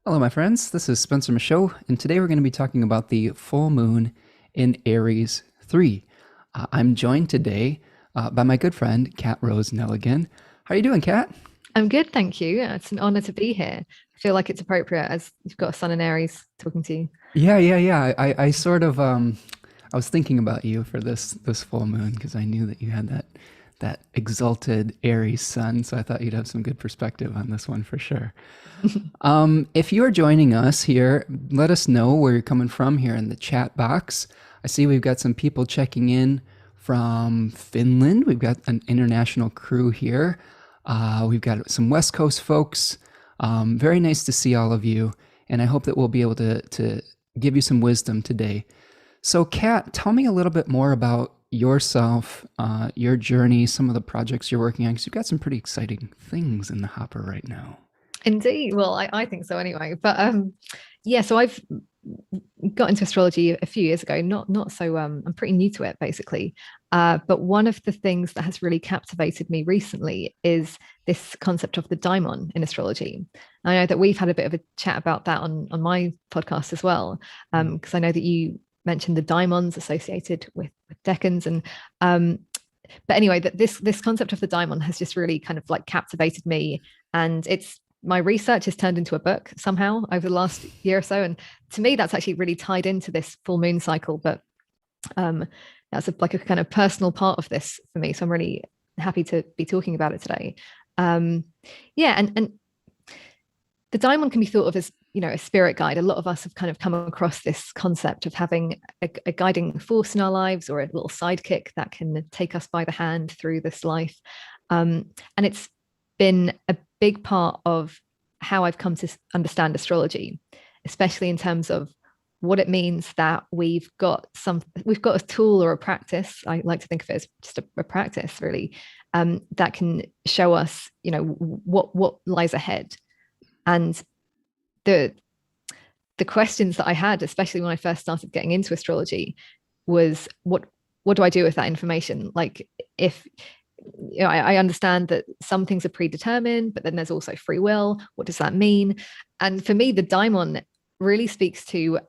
Hello, my friends. This is Spencer Michaud, and today we're going to be talking about the full moon in Aries 3. I'm joined today by my good friend, Cat Rose Neligan. How are you doing, Cat? I'm good, thank you. It's an honor to be here. I feel like it's appropriate as you've got a son in Aries talking to you. Yeah. I sort of I was thinking about you for this full moon because I knew that you had that exalted Aries sun, so I thought you'd have some good perspective on this one for sure. If you're joining us here, let us know where you're coming from here in the chat box. I see we've got some people checking in from Finland. We've got an international crew here. We've got some West Coast folks. Very nice to see all of you, and I hope that we'll be able to give you some wisdom today. So, Kat, tell me a little bit more about yourself, your journey, some of the projects you're working on, because you've got some pretty exciting things in the hopper right now. Indeed. Well, I think so anyway. But yeah, so I've got into astrology a few years ago, not so I'm pretty new to it basically. But one of the things that has really captivated me recently is this concept of the daimon in astrology. I know that we've had a bit of a chat about that on my podcast as well, because I know that you mentioned the daimons associated with decans and but anyway, that this concept of the daimon has just really kind of like captivated me, and it's my research has turned into a book somehow over the last year or so, and to me that's actually really tied into this full moon cycle. But that's like a kind of personal part of this for me, so I'm really happy to be talking about it today. um yeah, and the daimon can be thought of as, a spirit guide. A lot of us have kind of come across this concept of having a guiding force in our lives, or a little sidekick that can take us by the hand through this life. And it's been a big part of how I've come to understand astrology, especially in terms of what it means that we've got a tool or a practice. I like to think of it as just a practice, really, that can show us, what lies ahead. And the the questions that I had, especially when I first started getting into astrology, was what do I do with that information? Like, if I understand that some things are predetermined, but then there's also free will. What does that mean? And for me, the daimon really speaks to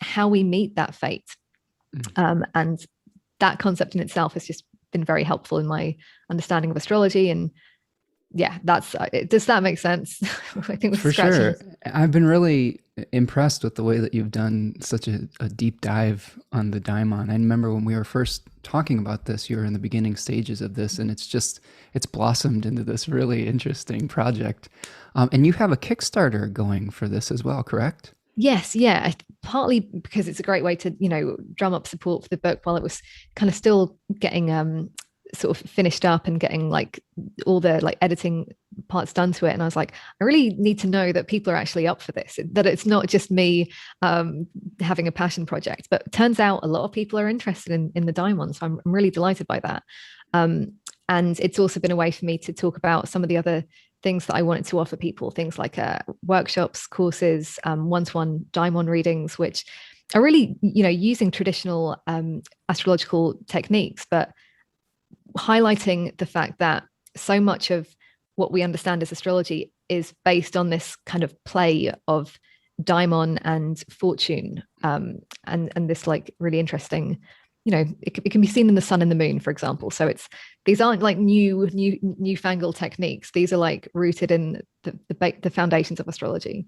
how we meet that fate. And that concept in itself has just been very helpful in my understanding of astrology. And yeah, that's does that make sense? I think we're For scratching. sure. I've been really impressed with the way that you've done such a deep dive on the daimon. I remember when we were first talking about this, you were in the beginning stages of this, and it's blossomed into this really interesting project. And you have a Kickstarter going for this as well, correct? Yes, yeah, partly because it's a great way to, drum up support for the book while it was kind of still getting sort of finished up and getting like all the like editing parts done to it. And I was like, I really need to know that people are actually up for this, that it's not just me having a passion project. But it turns out a lot of people are interested in the daimon, so I'm really delighted by that. And it's also been a way for me to talk about some of the other things that I wanted to offer people, things like workshops, courses, one-to-one daimon readings, which are really, using traditional astrological techniques, but highlighting the fact that so much of what we understand as astrology is based on this kind of play of daimon and fortune, and this like really interesting, it can be seen in the sun and the moon, for example. So these aren't like newfangled techniques. These are like rooted in the foundations of astrology.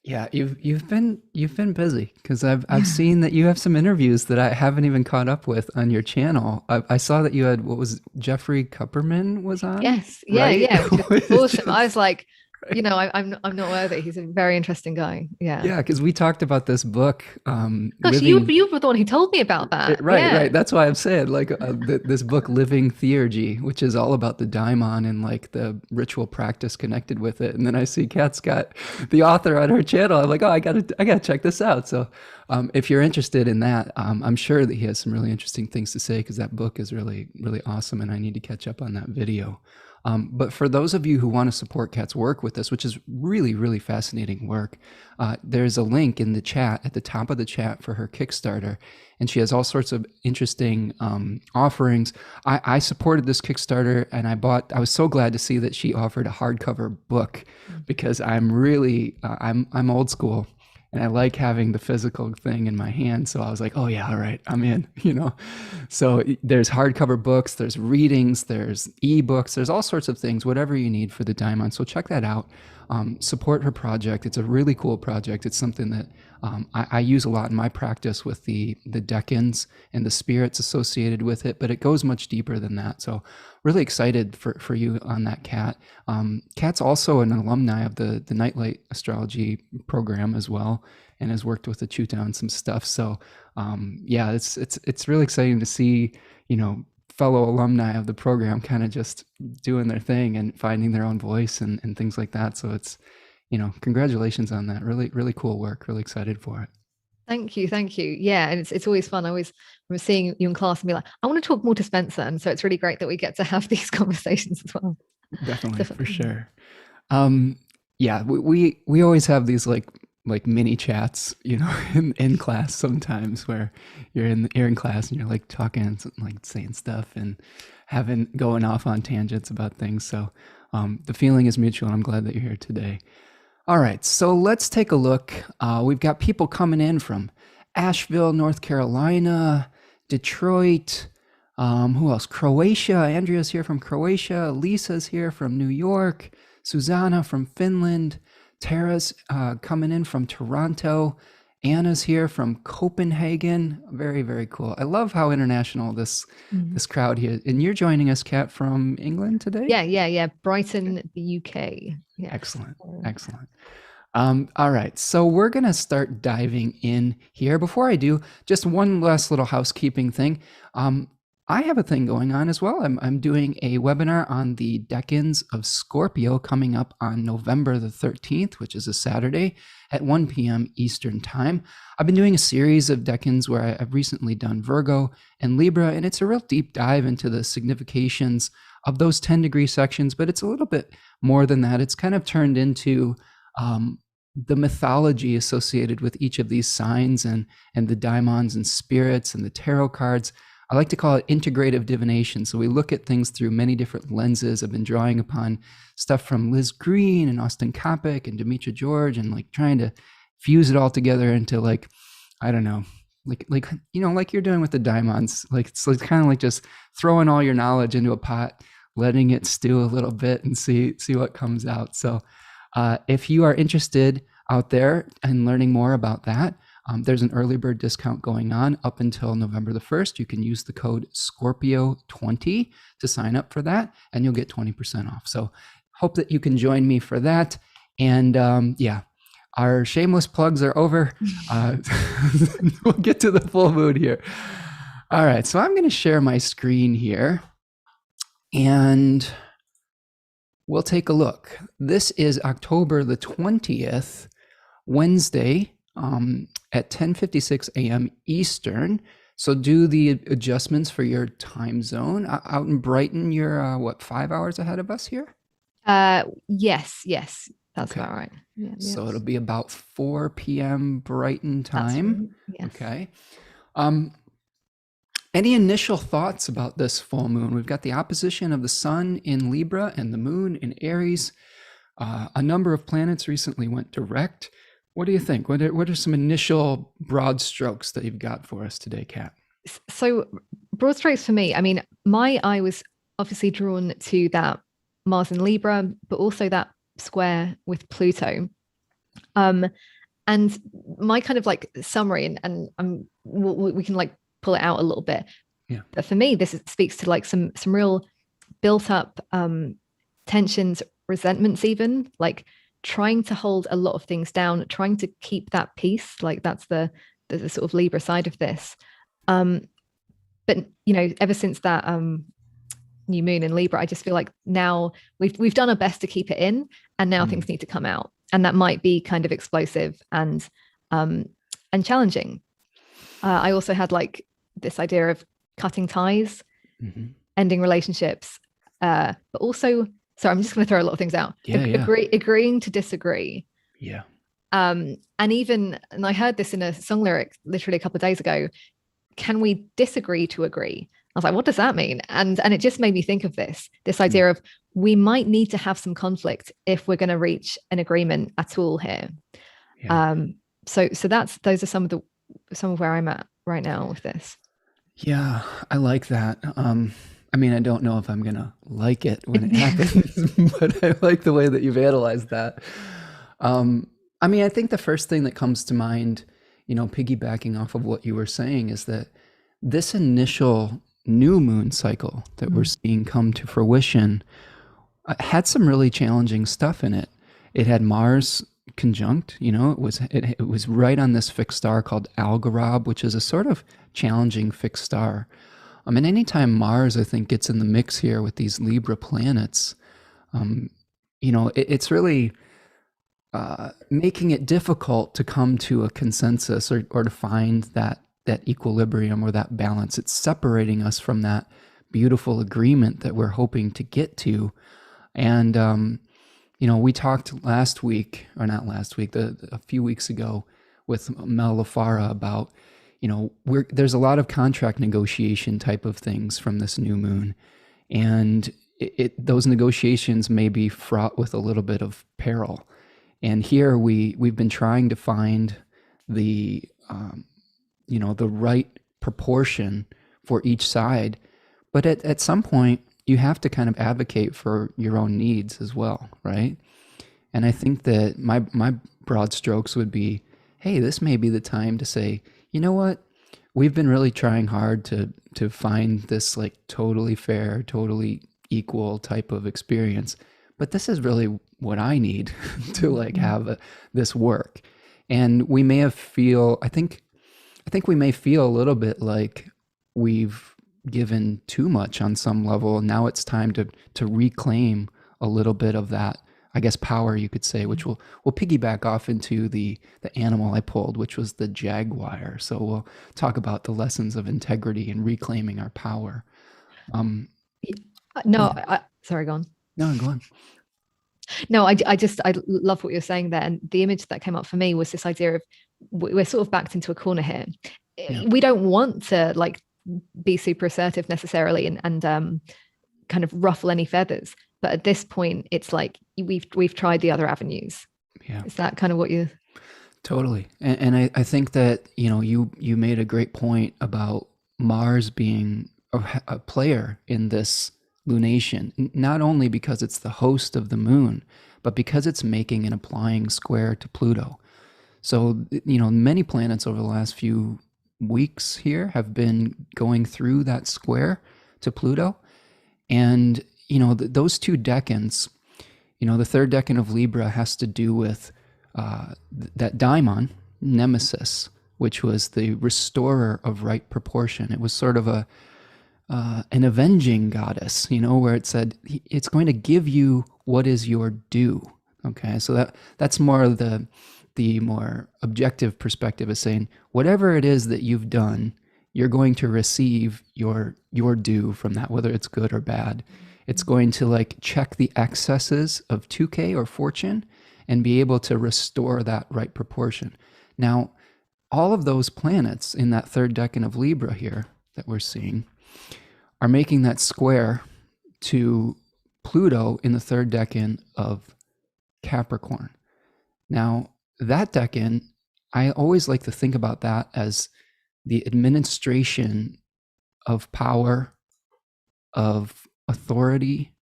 Yeah, you've been busy because I've Yeah. seen that you have some interviews that I haven't even caught up with on your channel. I saw that you had what was Jeffrey Kupperman was on, Yes. Yeah. right? Yeah. Which is It's awesome. I just was like, I'm not worthy. He's a very interesting guy. Yeah. yeah, because we talked about this book, Gosh, you Living. you were the one who told me about that. Right. Yeah. That's why I'm saying like this book, Living Theurgy, which is all about the daimon and like the ritual practice connected with it. And then I see Kat's got the author on her channel. I'm like, oh, I gotta check this out. So, if you're interested in that, I'm sure that he has some really interesting things to say because that book is really really awesome, and I need to catch up on that video. But for those of you who want to support Kat's work with this, which is really, really fascinating work, there's a link in the chat at the top of the chat for her Kickstarter. And she has all sorts of interesting offerings. I supported this Kickstarter, and I was so glad to see that she offered a hardcover book, because I'm really, I'm old school. And I like having the physical thing in my hand. So I was like, oh yeah, all right, I'm in, So there's hardcover books, there's readings, there's ebooks, there's all sorts of things, whatever you need for the diamond. So check that out. Support her project. It's a really cool project. It's something that I use a lot in my practice with the decans and the spirits associated with it, but it goes much deeper than that. So really excited for you on that, Cat. Kat's also an alumni of the Nightlight Astrology program as well, and has worked with the Chuta on some stuff. So yeah, it's really exciting to see, fellow alumni of the program kind of just doing their thing and finding their own voice and things like that. So it's, congratulations on that. Really, really cool work. Really excited for it. Thank you, thank you. Yeah, and it's always fun. I always remember seeing you in class and be like, I want to talk more to Spencer, and so it's really great that we get to have these conversations as well. Definitely, for sure. Yeah, we always have these like mini chats, in class sometimes, where you're in class and you're like talking and like saying stuff and going off on tangents about things. So the feeling is mutual, and I'm glad that you're here today. All right, so let's take a look. We've got people coming in from Asheville, North Carolina, Detroit. Who else? Croatia. Andrea's here from Croatia. Lisa's here from New York. Susanna from Finland. Tara's coming in from Toronto. Anna's here from Copenhagen. Very, very cool. I love how international this crowd here. And you're joining us, Kat, from England today? Yeah. Brighton, the UK. Yeah. Excellent. All right, so we're going to start diving in here. Before I do, just one last little housekeeping thing. I have a thing going on as well. I'm doing a webinar on the decans of Scorpio coming up on November the 13th, which is a Saturday at 1 p.m. Eastern Time. I've been doing a series of decans where I've recently done Virgo and Libra, and it's a real deep dive into the significations of those 10-degree sections, but it's a little bit more than that. It's kind of turned into the mythology associated with each of these signs and the daimons and spirits and the tarot cards. I like to call it integrative divination. So we look at things through many different lenses. I've been drawing upon stuff from Liz Green and Austin Coppock and Demetra George, and like trying to fuse it all together into like, I don't know, like you're doing with the daimons. Like it's kind of like just throwing all your knowledge into a pot, letting it stew a little bit and see what comes out. So if you are interested out there in learning more about that, there's an early bird discount going on up until November the 1st. You can use the code Scorpio20 to sign up for that, and you'll get 20% off. So hope that you can join me for that. And yeah, our shameless plugs are over. We'll get to the full mood here. All right, so I'm going to share my screen here, and we'll take a look. This is October the 20th, Wednesday, at 10:56 a.m. Eastern. So do the adjustments for your time zone. Out in Brighton, you're 5 hours ahead of us here? Yes, that's Okay. about right. Yeah, So yes. it'll be about 4 p.m. Brighton time. Right. Yes. Okay. Any initial thoughts about this full moon? We've got the opposition of the sun in Libra and the moon in Aries. A number of planets recently went direct. What do you think? What are some initial broad strokes that you've got for us today, Kat? So broad strokes for me, I mean, my eye was obviously drawn to that Mars in Libra, but also that square with Pluto. And my kind of like summary, and we can like pull it out a little bit. Yeah. But for me, this speaks to like some real built up tensions, resentments, even like trying to hold a lot of things down, trying to keep that peace. Like that's the sort of Libra side of this. But ever since that new moon in Libra, I just feel like now we've done our best to keep it in, and now things need to come out, and that might be kind of explosive and challenging. I also had like this idea of cutting ties, ending relationships, but also, sorry, I'm just going to throw a lot of things out. Yeah, yeah, Agreeing to disagree. yeah. And even, and I heard this in a song lyric literally a couple of days ago. Can we disagree to agree? I was like, what does that mean? And it just made me think of this Mm, idea of we might need to have some conflict if we're going to reach an agreement at all here. yeah. Um, so that's those are some of where I'm at right now with this. Yeah, I like that. I mean, I don't know if I'm gonna like it when it happens, but I like the way that you've analyzed that. Um, I mean, I think the first thing that comes to mind, piggybacking off of what you were saying, is that this initial new moon cycle that we're Mm. seeing come to fruition had some really challenging stuff in it. It had Mars conjunct, it was right on this fixed star called Algorab, which is a sort of challenging fixed star. I mean, anytime Mars, I think, gets in the mix here with these Libra planets, um, it's really making it difficult to come to a consensus or to find that equilibrium or that balance. It's separating us from that beautiful agreement that we're hoping to get to. And we talked last week, or not last week, a few weeks ago, with Mel LaFara about, there's a lot of contract negotiation type of things from this new moon, and those negotiations may be fraught with a little bit of peril. And here we've been trying to find the the right proportion for each side, but at some point you have to kind of advocate for your own needs as well, right? And I think that my broad strokes would be, hey, this may be the time to say, you know what? We've been really trying hard to find this like totally fair, totally equal type of experience, but this is really what I need to like have this work. And we may have feel I think we may feel a little bit like we've given too much on some level. Now it's time to reclaim a little bit of that, I guess, power, you could say, which will piggyback off into the animal I pulled, which was the jaguar. So we'll talk about the lessons of integrity and reclaiming our power. Um, No, yeah, sorry, go on. no, go on. No, I love what you're saying there. And the image that came up for me was this idea of we're sort of backed into a corner here. Yeah, We don't want to like be super assertive necessarily and kind of ruffle any feathers. But at this point, it's like we've tried the other avenues. yeah. Is that kind of what you? Totally. And I think that, you made a great point about Mars being a player in this lunation, not only because it's the host of the moon, but because it's making and applying square to Pluto. So, many planets over the last few weeks here have been going through that square to Pluto. And, those two decans, the third decan of Libra has to do with that daimon, Nemesis, which was the restorer of right proportion. It was sort of an avenging goddess, where it said it's going to give you what is your due. Okay, so that's more of the more objective perspective is saying whatever it is that you've done, you're going to receive your due from that, whether it's good or bad. It's going to like check the excesses of 2K or fortune and be able to restore that right proportion. Now, all of those planets in that third decan of Libra here that we're seeing are making that square to Pluto in the third decan of Capricorn. Now, that decan, I always like to think about that as the administration of power, of authority,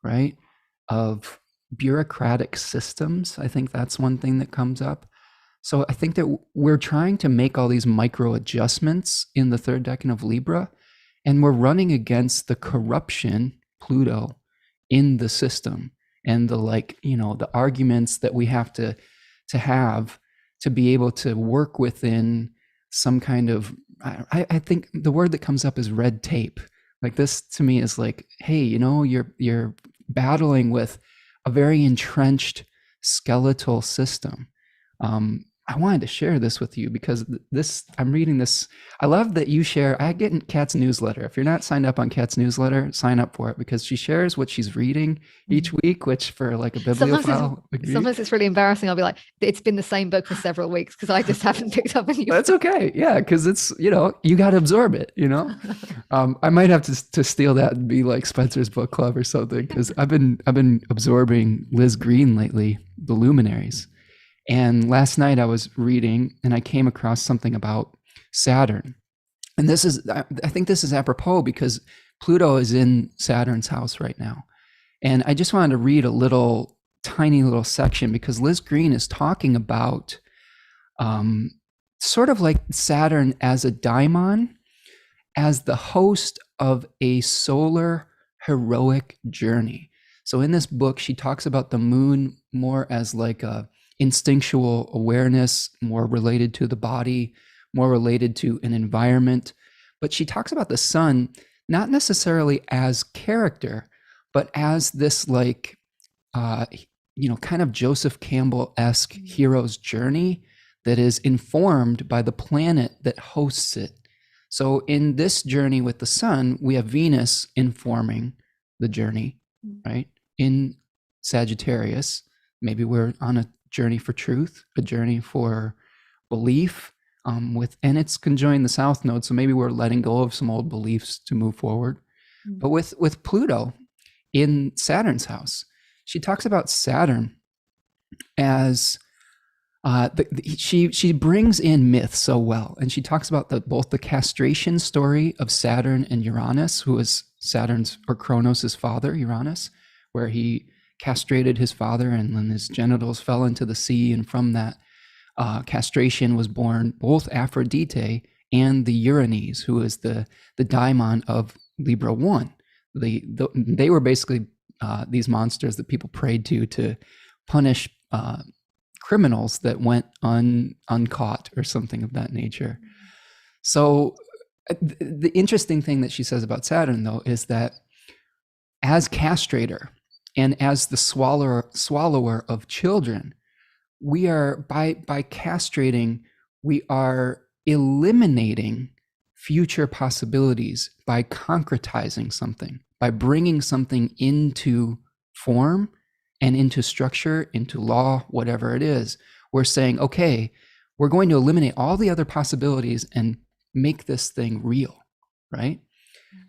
right? Of bureaucratic systems. I think that's one thing that comes up. So I think that we're trying to make all these micro adjustments in the third decan of Libra, and we're running against the corruption, Pluto, in the system, and the arguments that we have to have to be able to work within some kind of, I think the word that comes up is red tape. Like this to me is like, hey, you're battling with a very entrenched skeletal system. I wanted to share this with you because this, I'm reading this. I love that you share. I get in Kat's newsletter. If you're not signed up on Kat's newsletter, sign up for it because she shares what she's reading each week, which for like a bibliophile. Sometimes it's really embarrassing. I'll be like, it's been the same book for several weeks because I just haven't picked up a new That's book. okay. Yeah, because it's, you got to absorb it. I might have to steal that and be like Spencer's book club or something because I've been absorbing Liz Green lately, The Luminaries. And last night I was reading and I came across something about Saturn. And I think this is apropos because Pluto is in Saturn's house right now. And I just wanted to read a tiny little section because Liz Green is talking about sort of like Saturn as a daimon, as the host of a solar heroic journey. So in this book, she talks about the moon more as like a instinctual awareness, more related to the body, more related to an environment. But she talks about the sun not necessarily as character, but as this like, kind of Joseph Campbell-esque hero's journey that is informed by the planet that hosts it. So in this journey with the sun, we have Venus informing the journey, right? In Sagittarius, maybe we're on a journey for truth, a journey for belief, and it's conjoined the South Node, so maybe we're letting go of some old beliefs to move forward. But with Pluto in Saturn's house, she talks about Saturn as she brings in myth so well, and she talks about both the castration story of Saturn and Uranus, who is Saturn's or Kronos' father, Uranus, where he castrated his father and then his genitals fell into the sea, and from that castration was born both Aphrodite and the Uranes, who is the daimon of Libra 1. They were basically these monsters that people prayed to punish criminals that went uncaught or something of that nature. So the interesting thing that she says about Saturn, though, is that as castrator and as the swallower of children, we are by castrating, we are eliminating future possibilities by concretizing something, by bringing something into form and into structure, into law, whatever it is. We're saying, okay, we're going to eliminate all the other possibilities and make this thing real, right?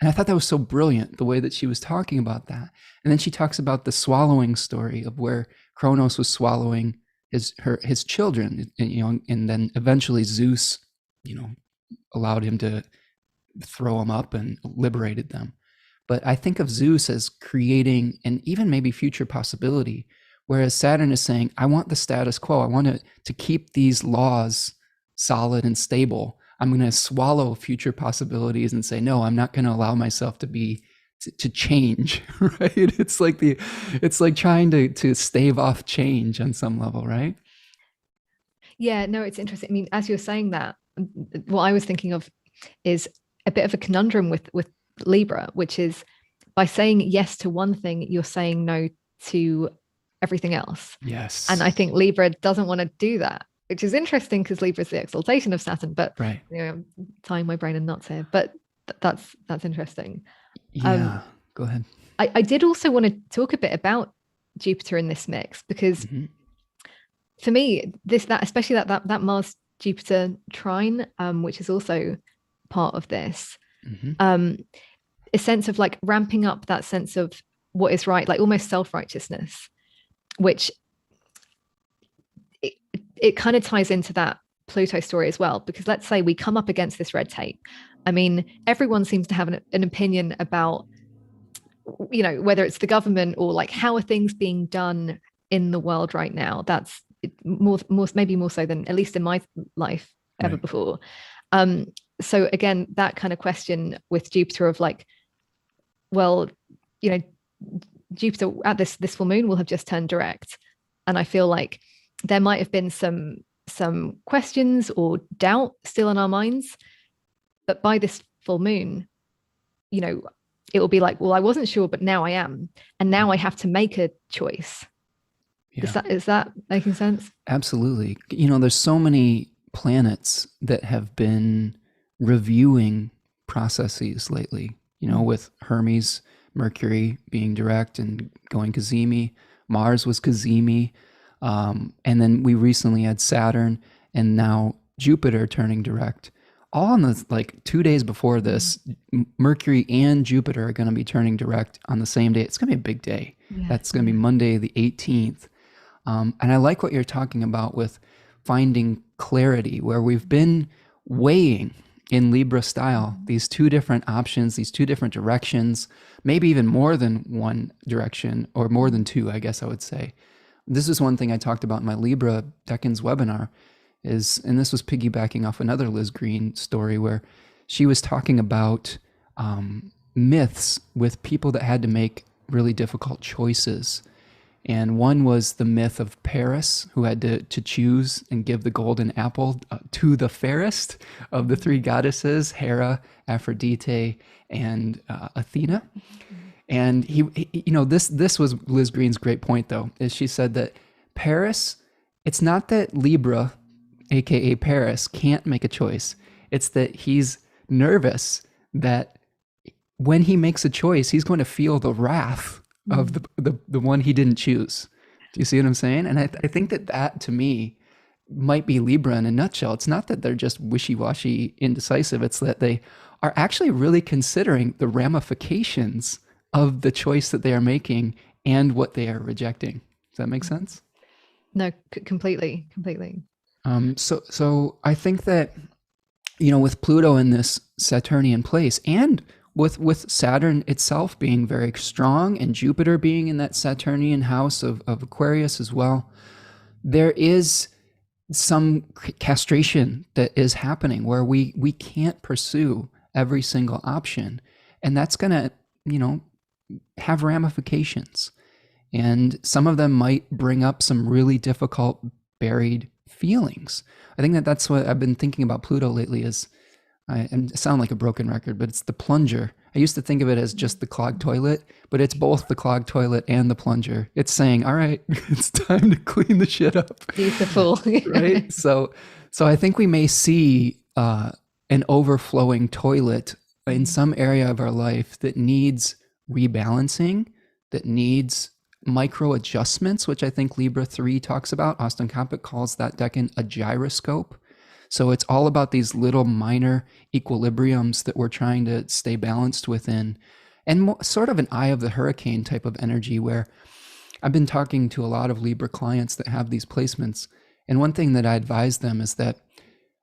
And I thought that was so brilliant, the way that she was talking about that. And then she talks about the swallowing story of where Kronos was swallowing his children, and then eventually Zeus, allowed him to throw them up and liberated them. But I think of Zeus as creating an even maybe future possibility, whereas Saturn is saying, I want the status quo. I want to keep these laws solid and stable. I'm going to swallow future possibilities and say, no, I'm not going to allow myself to change, right? It's like trying to stave off change on some level, right? Yeah, no, it's interesting. I mean, as you're saying that, what I was thinking of is a bit of a conundrum with Libra, which is by saying yes to one thing, you're saying no to everything else. Yes. And I think Libra doesn't want to do that, which is interesting because Libra is the exaltation of Saturn, but right. I'm tying my brain in knots here, but that's interesting. Yeah, go ahead. I did also want to talk a bit about Jupiter in this mix because for me, especially that Mars Jupiter trine, which is also part of this, a sense of like ramping up that sense of what is right, like almost self-righteousness, which it kind of ties into that Pluto story as well, because let's say we come up against this red tape. I mean, everyone seems to have an opinion about, whether it's the government or like how are things being done in the world right now. That's more maybe more so than at least in my life ever before. So again, that kind of question with Jupiter of like, well, Jupiter at this full moon will have just turned direct, and I feel like there might have been some questions or doubt still in our minds, but by this full moon, it will be like, well, I wasn't sure, but now I am, and now I have to make a choice. Yeah. Is that making sense? Absolutely. There's so many planets that have been reviewing processes lately, with Hermes, Mercury being direct and going Cazimi, Mars was Cazimi, and then we recently had Saturn and now Jupiter turning direct. All on the 2 days before this, Mercury and Jupiter are going to be turning direct on the same day. It's going to be a big day. Yeah, That's going to be Monday, the 18th. And I like what you're talking about with finding clarity, where we've been weighing in Libra style these two different options, these two different directions, maybe even more than one direction or more than two, I guess I would say. This is one thing I talked about in my Libra Decans webinar and this was piggybacking off another Liz Green story where she was talking about myths with people that had to make really difficult choices. And one was the myth of Paris, who had to choose and give the golden apple to the fairest of the three goddesses, Hera, Aphrodite, and Athena. And this was Liz Green's great point, though, is she said that Paris, it's not that Libra, aka Paris, can't make a choice. It's that he's nervous that when he makes a choice, he's going to feel the wrath of the one he didn't choose. Do you see what I'm saying? And I think that to me might be Libra in a nutshell. It's not that they're just wishy-washy indecisive. It's that they are actually really considering the ramifications of the choice that they are making and what they are rejecting. Does that make sense? No, completely. So I think that, with Pluto in this Saturnian place and with Saturn itself being very strong and Jupiter being in that Saturnian house of Aquarius as well, there is some castration that is happening where we can't pursue every single option. And that's going to, have ramifications. And some of them might bring up some really difficult buried feelings. I think that's what I've been thinking about Pluto lately is, I sound like a broken record, but it's the plunger. I used to think of it as just the clogged toilet, but it's both the clogged toilet and the plunger. It's saying, all right, it's time to clean the shit up. Beautiful. Right? So I think we may see an overflowing toilet in some area of our life that needs rebalancing, that needs micro adjustments, which I think Libra 3 talks about. Austin Coppock calls that decan a gyroscope. So it's all about these little minor equilibriums that we're trying to stay balanced within, and sort of an eye of the hurricane type of energy, where I've been talking to a lot of Libra clients that have these placements. And one thing that I advise them is that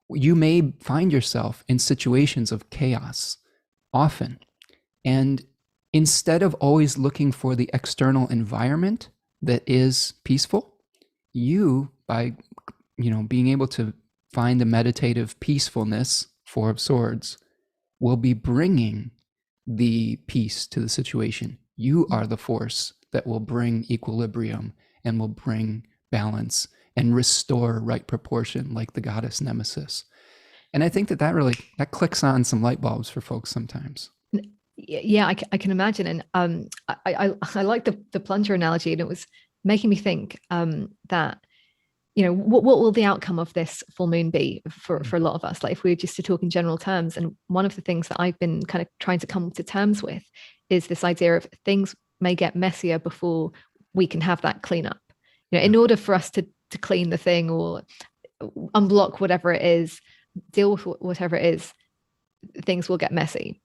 you may find yourself in situations of chaos often. And instead of always looking for the external environment that is peaceful, you, by being able to find the meditative peacefulness, Four of Swords, will be bringing the peace to the situation. You are the force that will bring equilibrium and will bring balance and restore right proportion, like the goddess Nemesis. And I think that clicks on some light bulbs for folks sometimes. Yeah, I can imagine. And I like the plunger analogy, and it was making me think that, what will the outcome of this full moon be for a lot of us? Like, if we were just to talk in general terms, and one of the things that I've been kind of trying to come to terms with is this idea of things may get messier before we can have that cleanup. In order for us to clean the thing or unblock whatever it is, deal with whatever it is, things will get messy.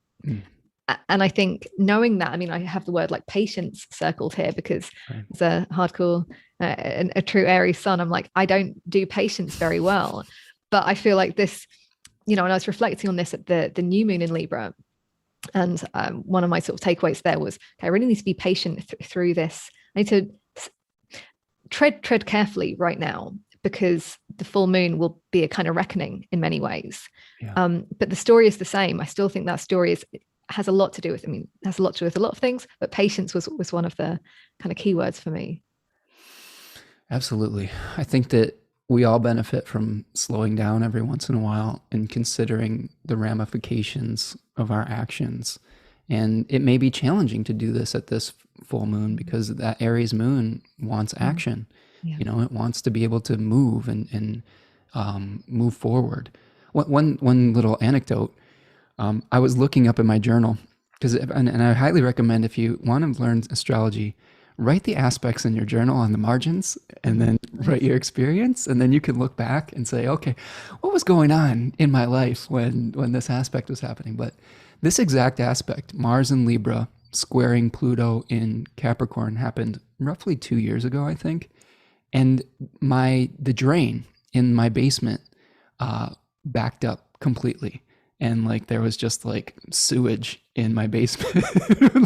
And I think knowing that, I have the word like patience circled here because it's a hardcore, a true Aries sun. I'm like, I don't do patience very well, but I feel like this, and I was reflecting on this at the new moon in Libra. And one of my sort of takeaways there was, okay, I really need to be patient through this. I need to tread carefully right now, because the full moon will be a kind of reckoning in many ways. Yeah. But the story is the same. I still think that story has a lot to do with, has a lot to do with a lot of things, but patience was one of the kind of keywords for me. Absolutely. I think that we all benefit from slowing down every once in a while and considering the ramifications of our actions. And it may be challenging to do this at this full moon because that Aries moon wants action. Yeah. You know, it wants to be able to move and move forward. One little anecdote. I was looking up in my journal because, and I highly recommend if you want to learn astrology, write the aspects in your journal on the margins, and then write your experience, and then you can look back and say, okay, what was going on in my life when this aspect was happening? But this exact aspect, Mars in Libra squaring Pluto in Capricorn, happened roughly 2 years ago, I think. And the drain in my basement backed up completely, and like there was just like sewage in my basement.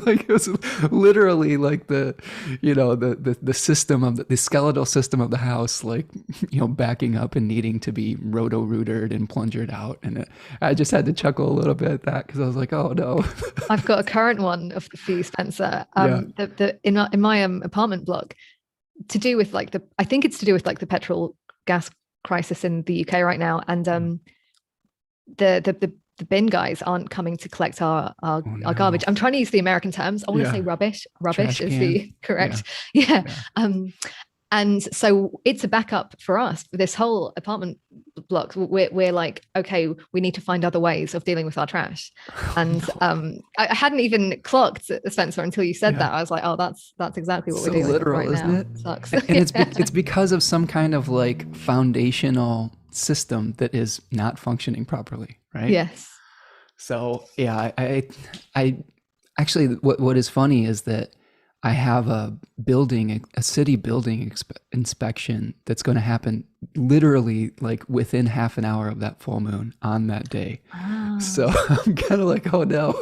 Like it was literally like the system of the skeletal system of the house, like, you know, backing up and needing to be roto-rootered and plungered out. And I just had to chuckle a little bit at that because I was like, oh no. I've got a current one for you, Spencer. Yeah. In my apartment block, to do with like I think it's to do with like the petrol gas crisis in the UK right now, and the bin guys aren't coming to collect our garbage. I'm trying to use the American terms. I want to say rubbish. Rubbish is the correct. Yeah. And so it's a backup for us. This whole apartment block, we're like, okay, we need to find other ways of dealing with our trash. And I hadn't even clocked, Spencer, until you said that. I was like, oh, that's exactly what we're doing literal, right isn't now. It sucks. And it's because of some kind of like foundational system that is not functioning properly, right? Yes. So yeah, I actually, what is funny is that I have a city building inspection that's going to happen literally like within half an hour of that full moon on that day. Oh. So I'm kind of like, oh no,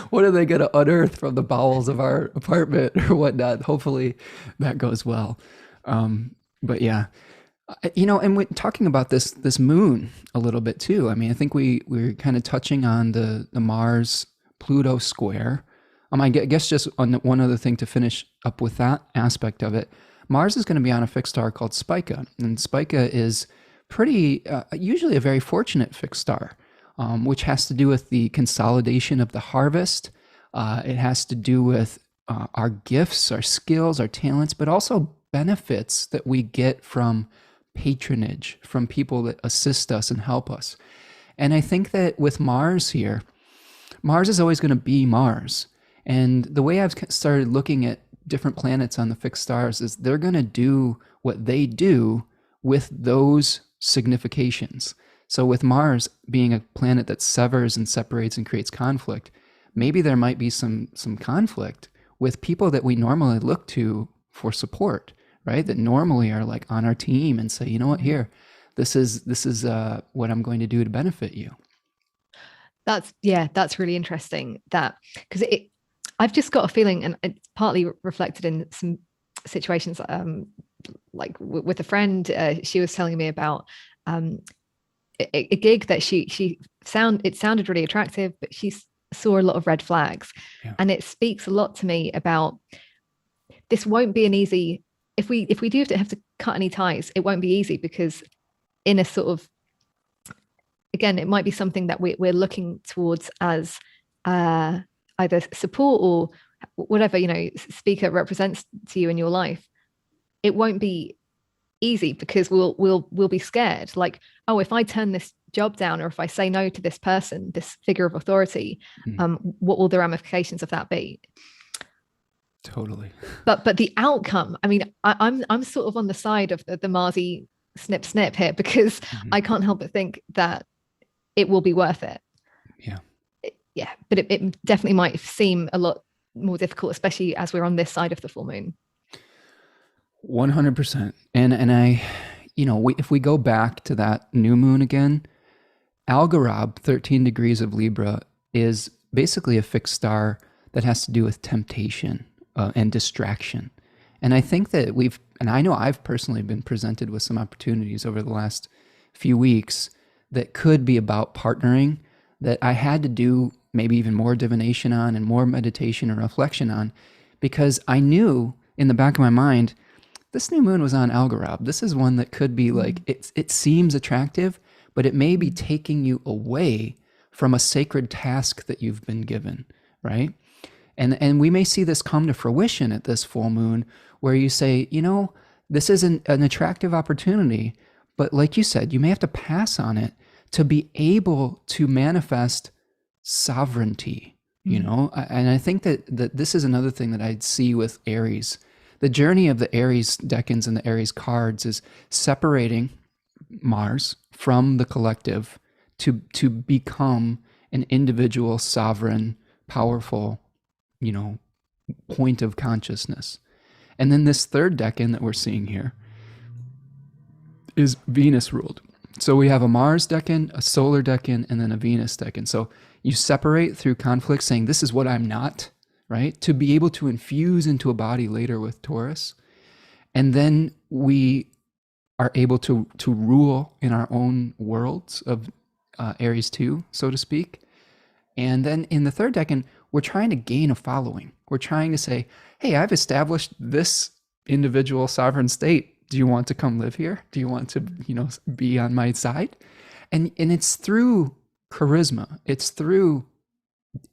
what are they going to unearth from the bowels of our apartment or whatnot? Hopefully that goes well. But yeah, you know, and we're talking about this moon a little bit too. I mean, I think we're kind of touching on the Mars Pluto square. I guess just on one other thing to finish up with that aspect of it, Mars is going to be on a fixed star called Spica, and Spica is pretty usually a very fortunate fixed star, which has to do with the consolidation of the harvest. It has to do with our gifts, our skills, our talents, but also benefits that we get from patronage, from people that assist us and help us. And I think that with Mars here, Mars is always going to be Mars. And the way I've started looking at different planets on the fixed stars is they're going to do what they do with those significations. So with Mars being a planet that severs and separates and creates conflict, maybe there might be some conflict with people that we normally look to for support, right? That normally are like on our team and say, you know what, here, this is what I'm going to do to benefit you. That's really interesting. That because I've just got a feeling, and it's partly reflected in some situations, like with a friend. She was telling me about a gig that it sounded really attractive, but she saw a lot of red flags, and it speaks a lot to me about this. Won't be an easy if we do have to cut any ties. It won't be easy because in a sort of, again, it might be something that we're looking towards as either support or whatever, you know, speaker represents to you in your life. It won't be easy because we'll be scared. Like, oh, if I turn this job down, or if I say no to this person, this figure of authority, what will the ramifications of that be? Totally. But the outcome, I mean, I'm sort of on the side of the Marsy snip here because I can't help but think that it will be worth it. Yeah, but it definitely might seem a lot more difficult, especially as we're on this side of the full moon. 100%. And I, you know, if we go back to that new moon again, Algorab, 13 degrees of Libra, is basically a fixed star that has to do with temptation and distraction. And I think that I know I've personally been presented with some opportunities over the last few weeks that could be about partnering that I had to do maybe even more divination on and more meditation and reflection on, because I knew in the back of my mind, this new moon was on Algorab. This is one that could be like, it seems attractive, but it may be taking you away from a sacred task that you've been given, right? And we may see this come to fruition at this full moon where you say, you know, this is an attractive opportunity, but like you said, you may have to pass on it to be able to manifest sovereignty, you know? And I think that this is another thing that I'd see with Aries. The journey of the Aries decans and the Aries cards is separating Mars from the collective to become an individual, sovereign, powerful, you know, point of consciousness. And then this third decan that we're seeing here is Venus ruled. So we have a Mars decan, a solar decan, and then a Venus decan. So you separate through conflict, saying, this is what I'm not, right? To be able to infuse into a body later with Taurus. And then we are able to rule in our own worlds of Aries II, so to speak. And then in the third decan, we're trying to gain a following. We're trying to say, hey, I've established this individual sovereign state. Do you want to come live here? Do you want to, you know, be on my side? And it's through charisma. It's through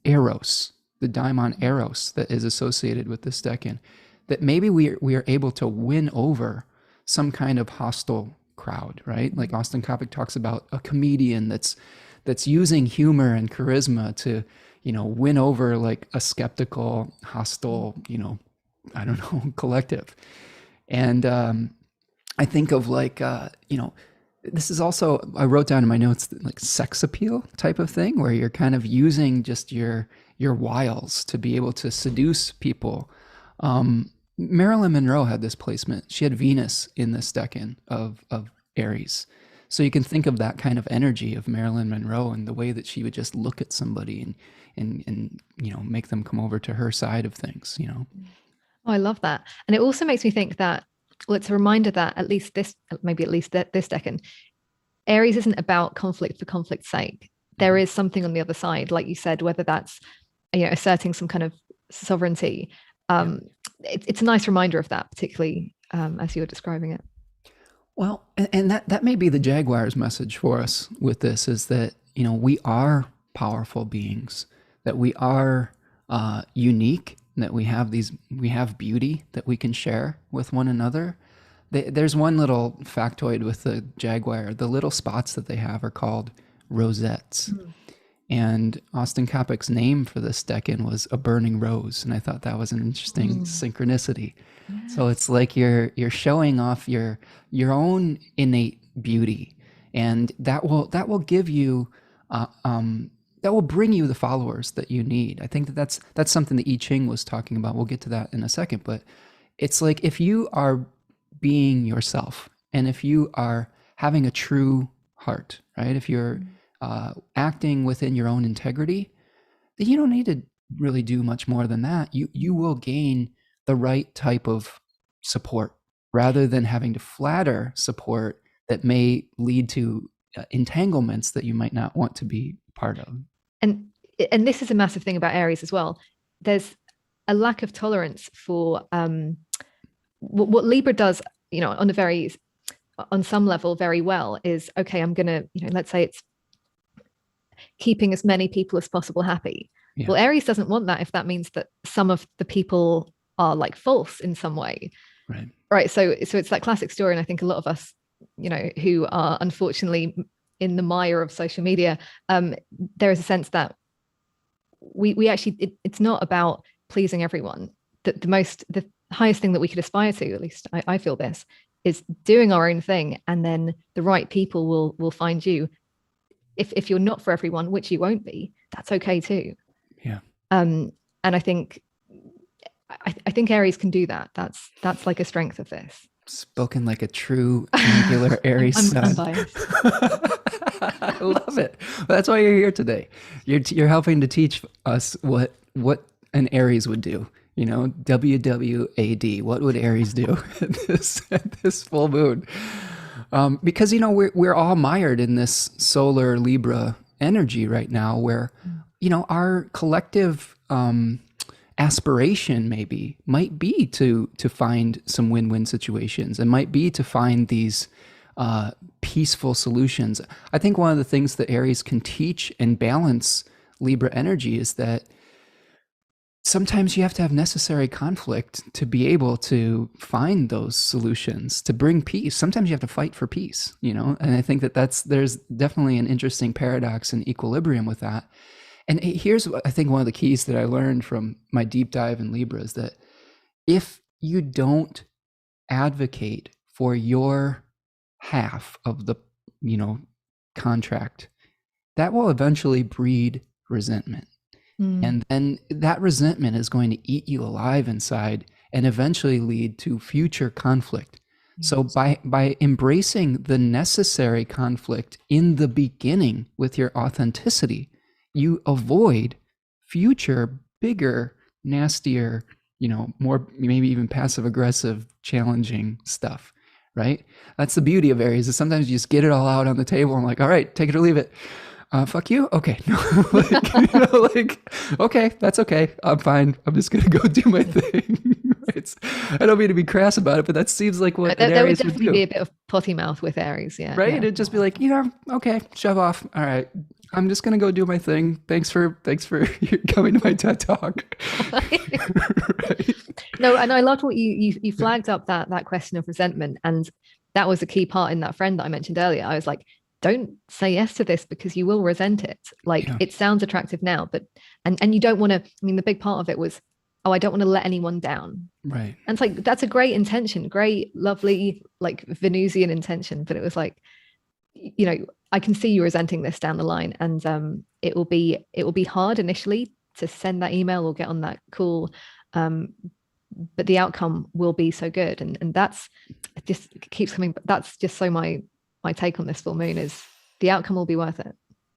Eros, the daimon Eros that is associated with this decan, that maybe we are able to win over some kind of hostile crowd, right? Like Austin Coppock talks about a comedian that's using humor and charisma to, you know, win over like a skeptical, hostile, you know, I don't know, collective. And I think of like, you know, this is also, I wrote down in my notes, like sex appeal type of thing, where you're kind of using just your wiles to be able to seduce people. Marilyn Monroe had this placement. She had Venus in this decan of Aries. So you can think of that kind of energy of Marilyn Monroe and the way that she would just look at somebody and you know, make them come over to her side of things, you know. Oh, I love that. And it also makes me think that, well, it's a reminder that at least this decan, Aries isn't about conflict for conflict's sake. There is something on the other side, like you said, whether that's, you know, asserting some kind of sovereignty. It's a nice reminder of that, particularly as you were describing it. Well, and that may be the Jaguar's message for us with this, is that, you know, we are powerful beings, that we are unique, that we have beauty that we can share with one another. There's one little factoid with the Jaguar. The little spots that they have are called rosettes. And Austin Coppock's name for this decan was a burning rose. And I thought that was an interesting synchronicity. Yes. So it's like you're showing off your own innate beauty. And that will give you, that will bring you the followers that you need. I think that's something that I-Ching was talking about. We'll get to that in a second. But it's like, if you are being yourself, and if you are having a true heart, right? If you're acting within your own integrity, then you don't need to really do much more than that. You will gain the right type of support, rather than having to flatter support that may lead to entanglements that you might not want to be part of. And this is a massive thing about Aries as well. There's a lack of tolerance for what Libra does, you know, on some level very well, is, okay, I'm gonna, you know, let's say it's keeping as many people as possible happy. Yeah. Well, Aries doesn't want that if that means that some of the people are like false in some way. Right. So it's that classic story. And I think a lot of us, you know, who are unfortunately in the mire of social media, there is a sense that we actually, it's not about pleasing everyone. The highest thing that we could aspire to, at least I feel this, is doing our own thing. And then the right people will find you. If you're not for everyone, which you won't be, that's okay too. Yeah. And I think Aries can do that. That's like a strength of this. Spoken like a true angular Aries sun. I'm biased. I love it. Well, that's why you're here today. You're helping to teach us what an Aries would do. You know, WWAD. What would Aries do at this full moon? Because, you know, we're all mired in this solar Libra energy right now, where, you know, our collective aspiration might be to find some win-win situations, and might be to find these peaceful solutions. I think one of the things that Aries can teach and balance Libra energy is that sometimes you have to have necessary conflict to be able to find those solutions, to bring peace. Sometimes you have to fight for peace, you know? And I think that there's definitely an interesting paradox and equilibrium with that. And here's, I think, one of the keys that I learned from my deep dive in Libra is that if you don't advocate for your half of the, you know, contract, that will eventually breed resentment. And then that resentment is going to eat you alive inside and eventually lead to future conflict. So by embracing the necessary conflict in the beginning with your authenticity, you avoid future, bigger, nastier, you know, more maybe even passive aggressive, challenging stuff, right? That's the beauty of Aries, is sometimes you just get it all out on the table and like, all right, take it or leave it. Fuck you? Okay. No, like, you know, like, okay, that's okay. I'm fine. I'm just going to go do my thing. I don't mean to be crass about it, but that seems like what an There would Aries would definitely do. be a bit of potty mouth with Aries, yeah. Right? Yeah. It'd just be like, you know, okay, shove off. All right. I'm just going to go do my thing. Thanks for coming to my TED Talk. Right? No, and I loved what you flagged up that question of resentment, and that was a key part in that friend that I mentioned earlier. I was like, don't say yes to this because you will resent it. Like, Yeah. it sounds attractive now, but and you don't want to. I mean, the big part of it was, oh, I don't want to let anyone down. Right. And it's like, that's a great intention, great, lovely, like Venusian intention, but it was like, you know, I can see you resenting this down the line, and it will be hard initially to send that email or get on that call, but the outcome will be so good, and that's, it just keeps coming. That's just so my take on this full moon is the outcome will be worth it.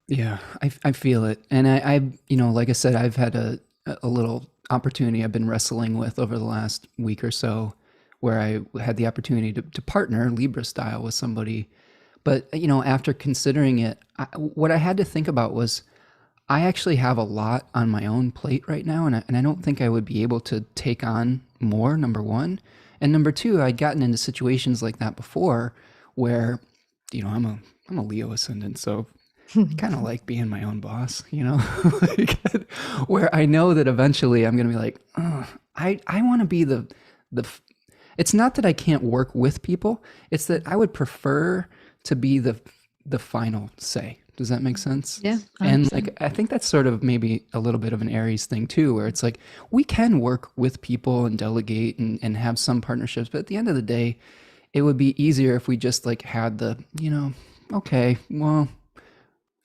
Yeah, I feel it. And I, you know, like I said, I've had a little opportunity I've been wrestling with over the last week or so, where I had the opportunity to partner Libra style with somebody. But, you know, after considering it, what I had to think about was I actually have a lot on my own plate right now, and I don't think I would be able to take on more, number one. And number two, I'd gotten into situations like that before where, you know, I'm a Leo ascendant, so I kind of like being my own boss, you know, like, where I know that eventually I'm going to be like, oh, I want to be the, it's not that I can't work with people. It's that I would prefer to be the final say. Does that make sense? Yeah. And 100%. like, I think that's sort of maybe a little bit of an Aries thing too, where it's like, we can work with people and delegate and have some partnerships, but at the end of the day, it would be easier if we just like had the, you know, okay, well,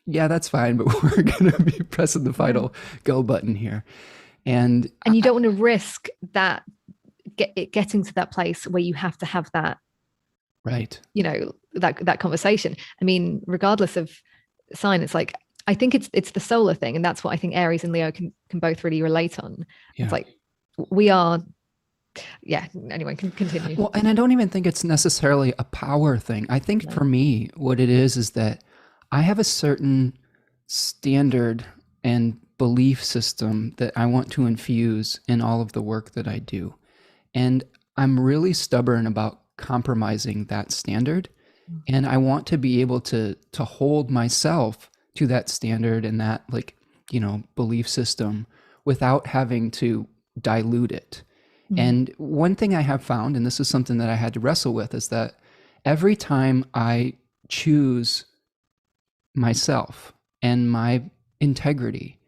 yeah, that's fine, but we're going to be pressing the final go button here. And you don't want to risk that getting to that place where you have to have that, right. you know, that conversation. I mean, regardless of sign, it's like, I think it's the solar thing, and that's what I think Aries and Leo can both really relate on. Yeah. It's like, we are, yeah, anyway, can continue. Well, and I don't even think it's necessarily a power thing. I think for me, what it is that I have a certain standard and belief system that I want to infuse in all of the work that I do. And I'm really stubborn about compromising that standard. And I want to be able to hold myself to that standard and that, like, you know, belief system without having to dilute it. And one thing I have found, and this is something that I had to wrestle with, is that every time I choose myself and my integrity,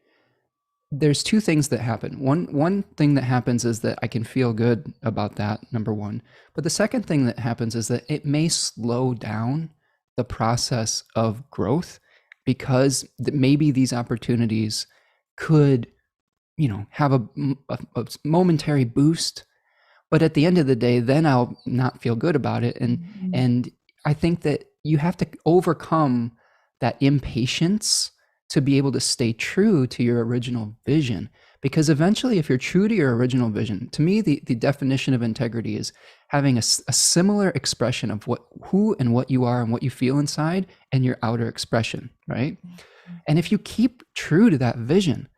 there's two things that happen. One thing that happens is that I can feel good about that, number one. But the second thing that happens is that it may slow down the process of growth, because maybe these opportunities could, you know, have a momentary boost, but at the end of the day, then I'll not feel good about it. And I think that you have to overcome that impatience to be able to stay true to your original vision. Because eventually, if you're true to your original vision, to me, the definition of integrity is having a similar expression of who and what you are and what you feel inside and your outer expression, right? And if you keep true to that vision,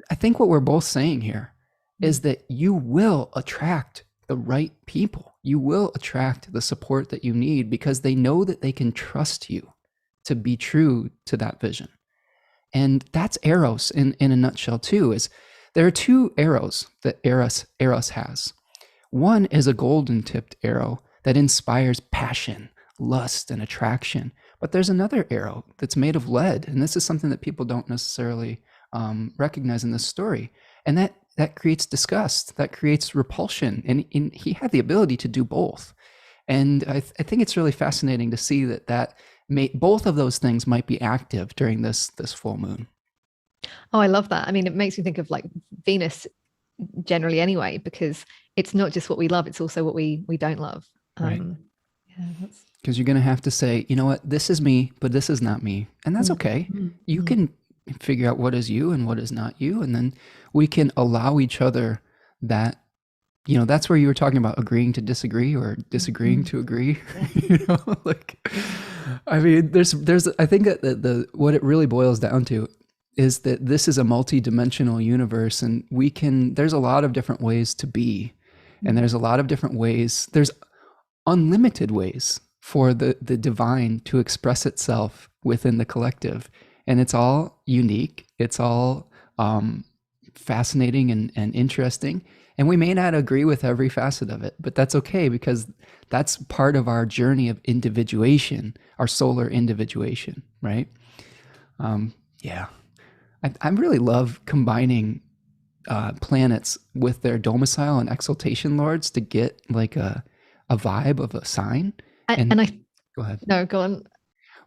I think what we're both saying here is that you will attract the right people. You will attract the support that you need because they know that they can trust you to be true to that vision. And that's Eros in a nutshell too, is There are two arrows that Eros has. One is a golden tipped arrow that inspires passion, lust, and attraction. But there's another arrow that's made of lead, and this is something that people don't necessarily recognize in this story. And that creates disgust, that creates repulsion, and he had the ability to do both. And I think it's really fascinating to see that both of those things might be active during this full moon. Oh, I love that. I mean, it makes me think of like Venus generally anyway, because it's not just what we love, it's also what we don't love. Right. Yeah, that's Because you're going to have to say, you know what, this is me, but this is not me. And that's okay. You can figure out what is you and what is not you. And then we can allow each other that, that's where you were talking about agreeing to disagree or disagreeing to agree. Like, I mean, I think that what it really boils down to is that this is a multi-dimensional universe, and there's a lot of different ways to be. And there's a lot of different ways. There's unlimited ways for the divine to express itself within the collective. And it's all unique. It's all fascinating and interesting. And we may not agree with every facet of it, but that's okay, because that's part of our journey of individuation, our solar individuation, right? Yeah. I really love combining planets with their domicile and exaltation lords to get like a vibe of a sign. and I Go ahead. no, go on.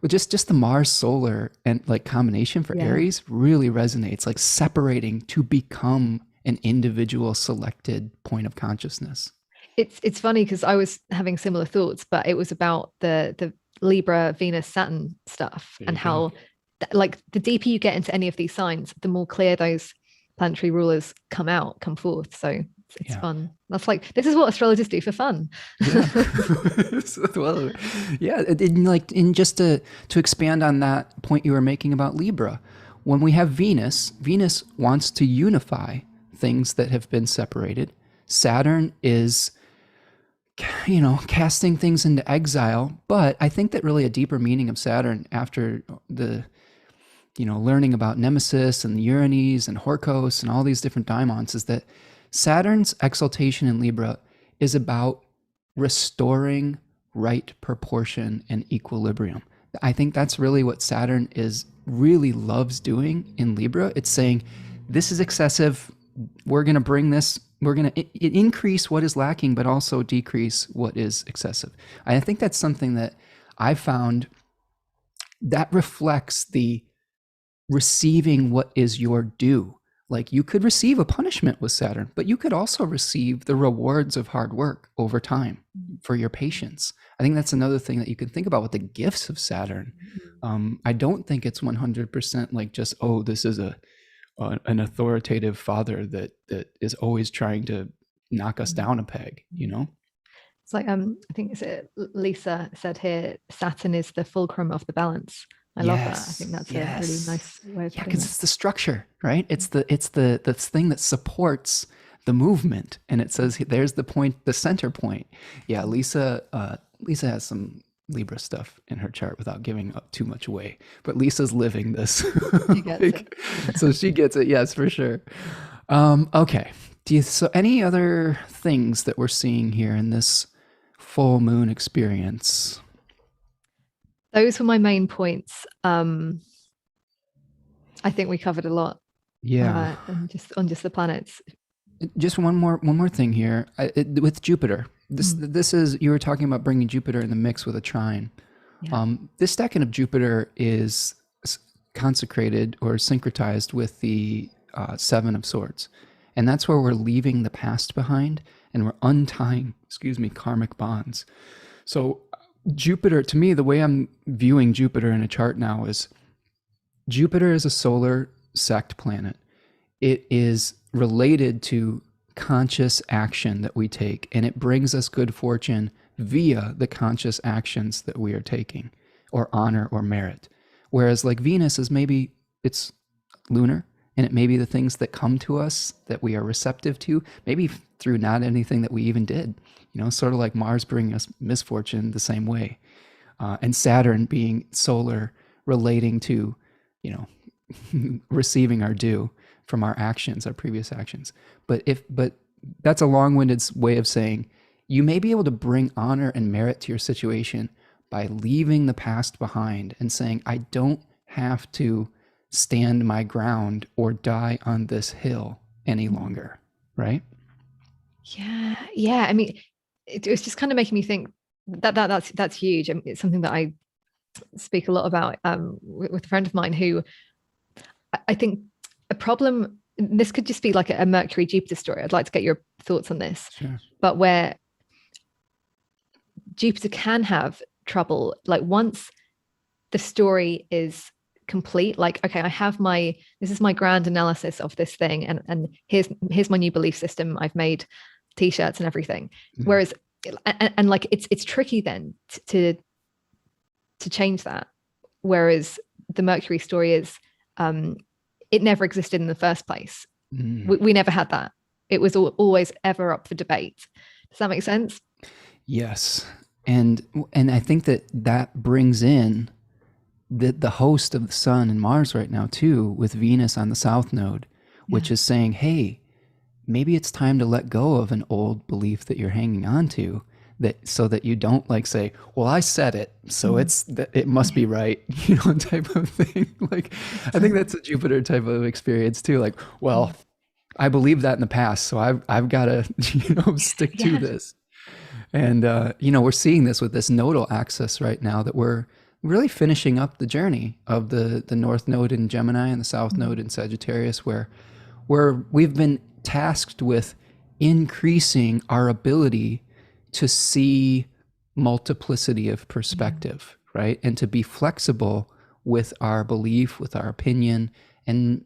Well, just the Mars solar and like combination for Aries really resonates, like separating to become an individual selected point of consciousness. It's funny because I was having similar thoughts, but it was about the Libra, Venus, Saturn stuff, and how like the deeper you get into any of these signs, the more clear those planetary rulers come forth. So it's fun. That's like, this is what astrologers do for fun. Well, yeah. In just to expand on that point you were making about Libra, when we have Venus wants to unify things that have been separated. Saturn is, casting things into exile. But I think that really a deeper meaning of Saturn after the, learning about Nemesis and the Uranus and Horkos and all these different daimons is that Saturn's exaltation in Libra is about restoring right proportion and equilibrium. I think that's really what Saturn really loves doing in Libra. It's saying, this is excessive. We're going to bring this, we're going to increase what is lacking, but also decrease what is excessive. I think that's something that I found that reflects the receiving what is your due. Like, you could receive a punishment with Saturn, but you could also receive the rewards of hard work over time for your patience. I think that's another thing that you can think about with the gifts of Saturn. I don't think it's 100% like just, this is an authoritative father that is always trying to knock us down a peg, It's like, I think Lisa said here, Saturn is the fulcrum of the balance. I love that. I think that's a really nice way of putting it. Because it's the structure, right? It's the thing that supports the movement. And it says, there's the point, the center point. Yeah, Lisa has some Libra stuff in her chart without giving up too much away. But Lisa's living this. She gets it. So she gets it, yes, for sure. Okay. So any other things that we're seeing here in this full moon experience? Those were my main points. I think we covered a lot. Yeah. On just the planets. Just one more thing here with Jupiter. This is, you were talking about bringing Jupiter in the mix with a trine. Yeah. This decan of Jupiter is consecrated or syncretized with the Seven of Swords, and that's where we're leaving the past behind and we're untying, karmic bonds. So Jupiter, to me, the way I'm viewing Jupiter in a chart now is Jupiter is a solar sect planet. It is related to conscious action that we take, and it brings us good fortune via the conscious actions that we are taking, or honor or merit. Whereas like Venus is maybe it's lunar, and it may be the things that come to us that we are receptive to, maybe through not anything that we even did. Sort of like Mars bringing us misfortune the same way. And Saturn being solar, relating to, receiving our due from our actions, our previous actions. But that's a long-winded way of saying you may be able to bring honor and merit to your situation by leaving the past behind and saying, I don't have to stand my ground or die on this hill any longer, right? Yeah. I mean, it was just kind of making me think that's huge. I mean, it's something that I speak a lot about with a friend of mine who I think a problem. This could just be like a Mercury Jupiter story. I'd like to get your thoughts on this. Sure. But where Jupiter can have trouble, like once the story is complete, like, okay, I have this is my grand analysis of this thing, and here's my new belief system. I've made t-shirts and everything. Whereas and like it's tricky then to change that. Whereas the Mercury story is it never existed in the first place. We never had that. It was always ever up for debate. Does that make sense? Yes. And I think that brings in the host of the Sun and Mars right now too, with Venus on the South Node, which is saying, hey, maybe it's time to let go of an old belief that you're hanging on to, so that you don't like say, well, I said it, so it must be right, type of thing. Like, I think that's a Jupiter type of experience too. Like, well, I believed that in the past, so I've got to, stick to this. And, we're seeing this with this nodal axis right now, that we're really finishing up the journey of the North Node in Gemini and the South Node in Sagittarius, where we've been tasked with increasing our ability to see multiplicity of perspective, right? And to be flexible with our belief, with our opinion, and,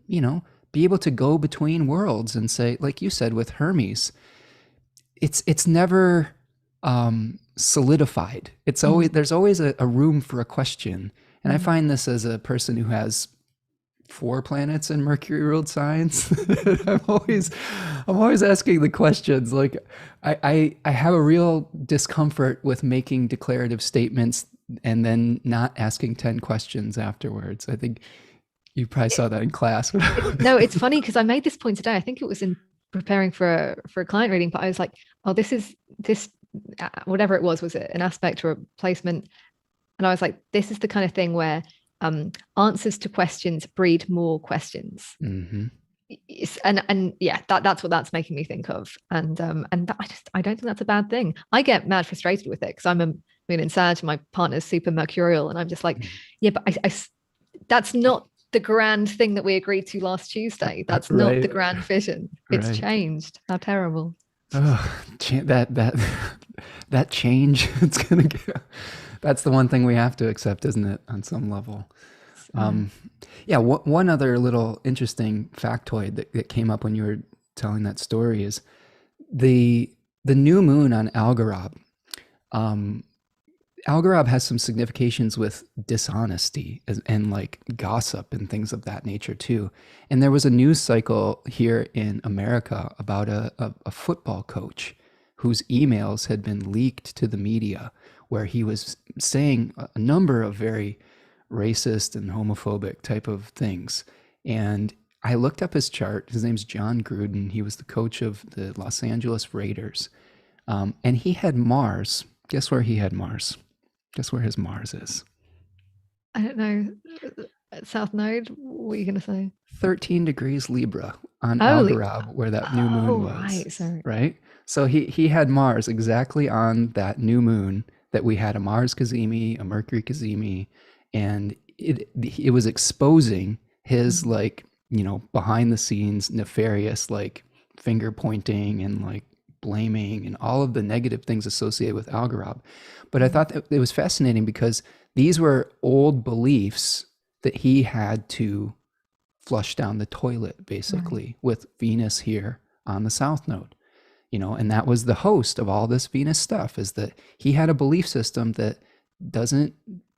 be able to go between worlds and say, like you said with Hermes, it's never solidified. It's always, there's always a room for a question. And I find this as a person who has 4 planets in Mercury ruled signs. I'm always asking the questions. Like, I have a real discomfort with making declarative statements and then not asking 10 questions afterwards. I think you probably saw that in class. No, it's funny because I made this point today. I think it was in preparing for a client reading, but I was like, oh, this whatever it was it an aspect or a placement? And I was like, this is the kind of thing where answers to questions breed more questions. And yeah, that's what that's making me think of. And I don't think that's a bad thing. I get mad frustrated with it because I'm a moon in Sag, my partner's super mercurial, and I'm just like, yeah, but I that's not the grand thing that we agreed to last Tuesday. That's not the grand vision. It's changed. How terrible. Oh, that change, it's gonna get, that's the one thing we have to accept, isn't it, on some level? One other little interesting factoid that came up when you were telling that story is the new moon on Algorab. Algorab has some significations with dishonesty and like gossip and things of that nature too. And there was a news cycle here in America about a football coach whose emails had been leaked to the media, where he was saying a number of very racist and homophobic type of things. And I looked up his chart. His name's John Gruden. He was the coach of the Los Angeles Raiders. And he had Mars. Guess where he had Mars? Guess where his Mars is? I don't know. South Node? What are you going to say? 13 degrees Libra on Algorab, where that new moon was. Right, sorry. Right? So he had Mars exactly on that new moon that we had a Mars cazimi, a Mercury cazimi, and it was exposing his like, behind the scenes nefarious like finger pointing and like blaming and all of the negative things associated with Algorab. But I thought that it was fascinating because these were old beliefs that he had to flush down the toilet, basically, with Venus here on the South Node. And that was the host of all this Venus stuff, is that he had a belief system that doesn't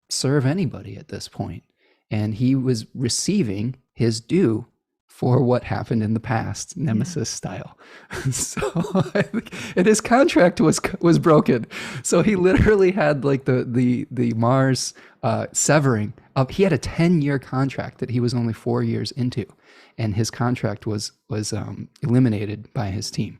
serve anybody at this point. And he was receiving his due for what happened in the past, Nemesis style. So and his contract was broken. So he literally had like the Mars severing up. He had a 10-year contract that he was only 4 years into, and his contract was eliminated by his team.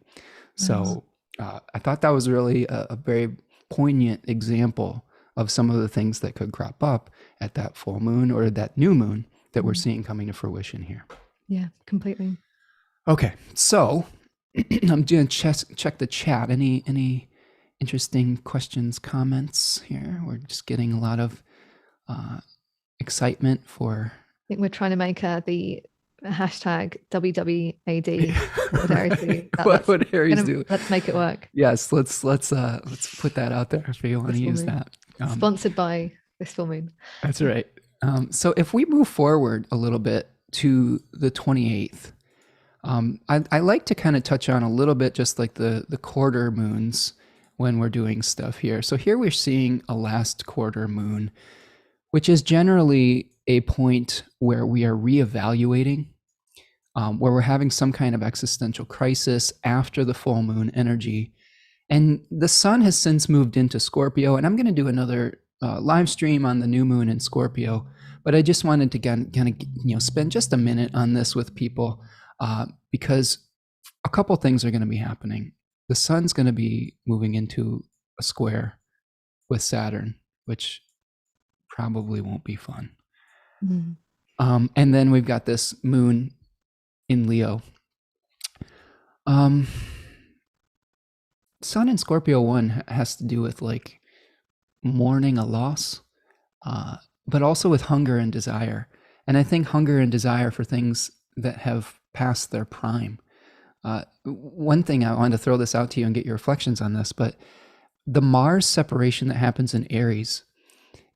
So I thought that was really a very poignant example of some of the things that could crop up at that full moon or that new moon that we're seeing coming to fruition here. Yeah, completely. Okay, so I'm going to check the chat. Any interesting questions, comments here? We're just getting a lot of excitement for... I think we're trying to make the hashtag WWAD. What would Aries do? What would Aries do? Let's make it work. Yes, let's put that out there if you want to use that. Sponsored by this full moon. That's right. So if we move forward a little bit to the 28th, I like to kind of touch on a little bit just like the quarter moons when we're doing stuff here. So here we're seeing a last quarter moon, which is generally a point where we are reevaluating, where we're having some kind of existential crisis after the full moon energy. And the sun has since moved into Scorpio, and I'm going to do another live stream on the new moon in Scorpio, but I just wanted to kind of spend just a minute on this with people because a couple things are going to be happening. The sun's going to be moving into a square with Saturn, which probably won't be fun. Mm-hmm. And then we've got this moon in Leo. Sun in Scorpio 1 has to do with like mourning a loss, but also with hunger and desire. And I think hunger and desire for things that have passed their prime. One thing I wanted to throw this out to you and get your reflections on this, but the Mars separation that happens in Aries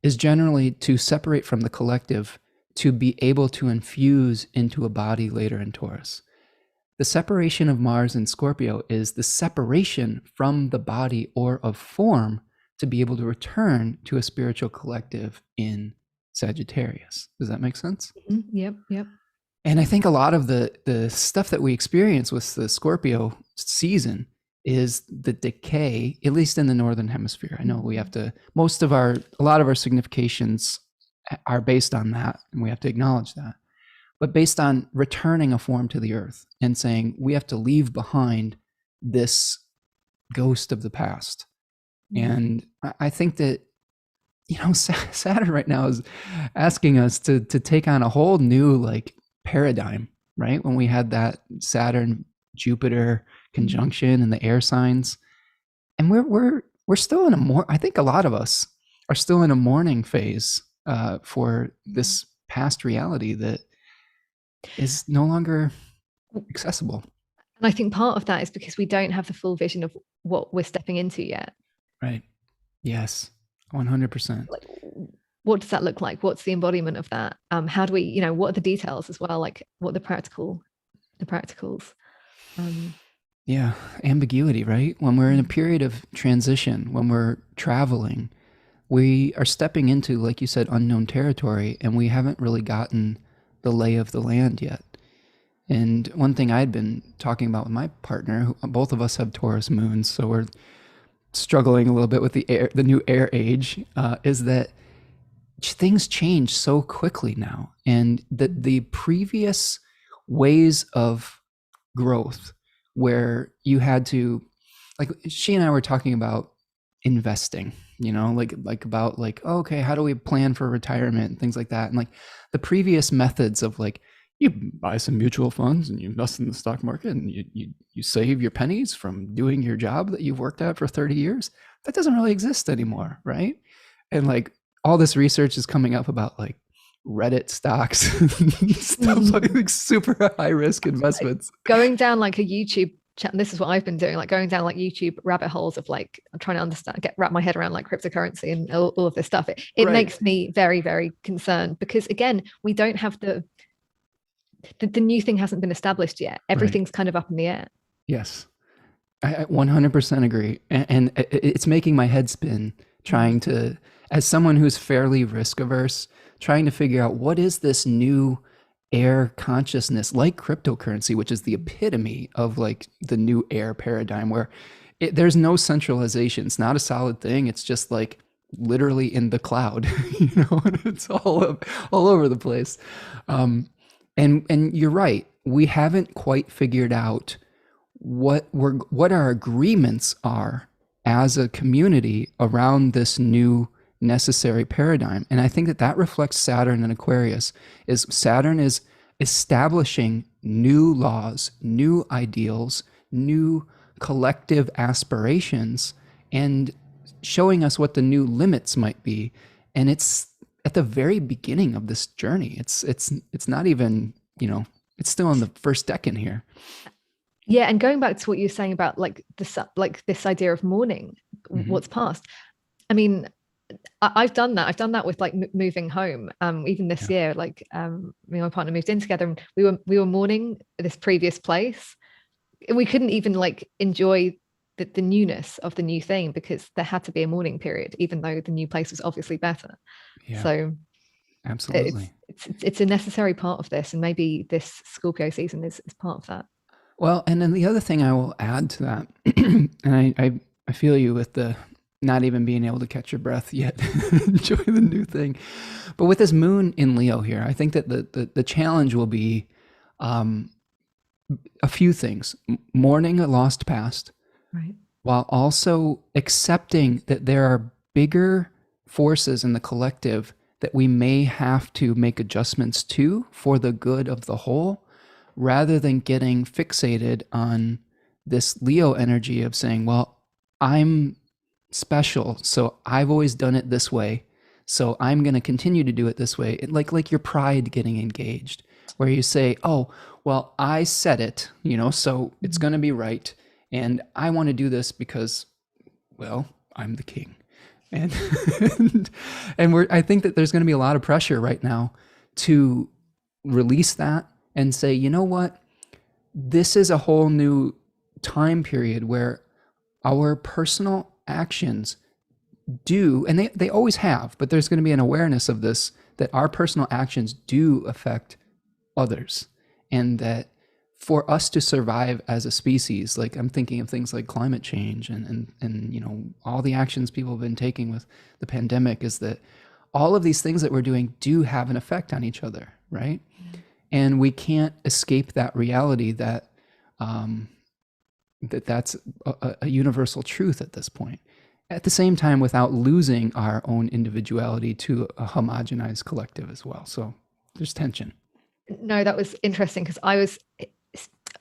is generally to separate from the collective to be able to infuse into a body later in Taurus. The separation of Mars in Scorpio is the separation from the body or of form to be able to return to a spiritual collective in Sagittarius. Does that make sense? Mm-hmm. Yep. And I think a lot of the stuff that we experience with the Scorpio season is the decay, at least in the Northern Hemisphere. I know we have to, a lot of our significations are based on that, and we have to acknowledge that. But based on returning a form to the earth and saying we have to leave behind this ghost of the past. And I think that, Saturn right now is asking us to take on a whole new like paradigm, right? When we had that Saturn Jupiter conjunction and the air signs, and we're still in I think a lot of us are still in a mourning phase for this past reality that is no longer accessible. And I think part of that is because we don't have the full vision of what we're stepping into yet. Right. Yes. 100%. Like, what does that look like? What's the embodiment of that? How do we, what are the details as well? Like what the practicals. Yeah. Ambiguity, right? When we're in a period of transition, when we're traveling, we are stepping into, like you said, unknown territory, and we haven't really gotten the lay of the land yet. And one thing I'd been talking about with my partner, both of us have Taurus moons, so we're struggling a little bit with the new air age, is that things change so quickly now. And the previous ways of growth where you had to, like she and I were talking about investing, about oh, okay, how do we plan for retirement and things like that. And like the previous methods of like, you buy some mutual funds and you invest in the stock market and you save your pennies from doing your job that you've worked at for 30 years. That doesn't really exist anymore, right? And like all this research is coming up about like Reddit stocks, stuff like super high risk investments. Going down like a YouTube chat, this is what I've been doing, like going down like YouTube rabbit holes of like, I'm trying to understand, wrap my head around like cryptocurrency and all of this stuff. It right. Makes me very, very concerned because again, we don't have the new thing hasn't been established yet. Everything's right. Kind of up in the air. Yes, I 100% agree. And it's making my head spin trying to, as someone who's fairly risk averse, trying to figure out what is this new air consciousness, like cryptocurrency, which is the epitome of like the new air paradigm, where there's no centralization. It's not a solid thing. It's just like literally in the cloud, and it's all over the place. And you're right. We haven't quite figured out what our agreements are as a community around this new necessary paradigm. And I think that reflects Saturn and Aquarius. Is Saturn is establishing new laws, new ideals, new collective aspirations, and showing us what the new limits might be. And it's at the very beginning of this journey. It's not even, it's still in the first decade here. Yeah, and going back to what you were saying about like this idea of mourning what's past. I mean, I've done that. I've done that with like moving home. Even this year, like me and my partner moved in together, and we were mourning this previous place. We couldn't even like enjoy the newness of the new thing because there had to be a mourning period, even though the new place was obviously better. Yeah, so absolutely. It's a necessary part of this, and maybe this Scorpio season is part of that. Well, and then the other thing I will add to that, and I feel you with the not even being able to catch your breath yet, enjoy the new thing. But with this moon in Leo here, I think that the challenge will be a few things: mourning a lost past, Right. while also accepting that there are bigger forces in the collective that we may have to make adjustments to for the good of the whole, rather than getting fixated on this Leo energy of saying, well, I'm special, so I've always done it this way, so I'm going to continue to do it this way. Like your pride getting engaged, where you say, oh, well, I said it, so it's going to be right. And I want to do this because, well, I'm the king. And I think that there's going to be a lot of pressure right now to release that and say, you know what? This is a whole new time period where our personal actions do, and they always have, but there's going to be an awareness of this, that our personal actions do affect others. And that for us to survive as a species, like I'm thinking of things like climate change and all the actions people have been taking with the pandemic, is that all of these things that we're doing do have an effect on each other, right? And we can't escape that reality that that's a universal truth at this point. At the same time, without losing our own individuality to a homogenized collective as well. So there's tension. No, that was interesting because I was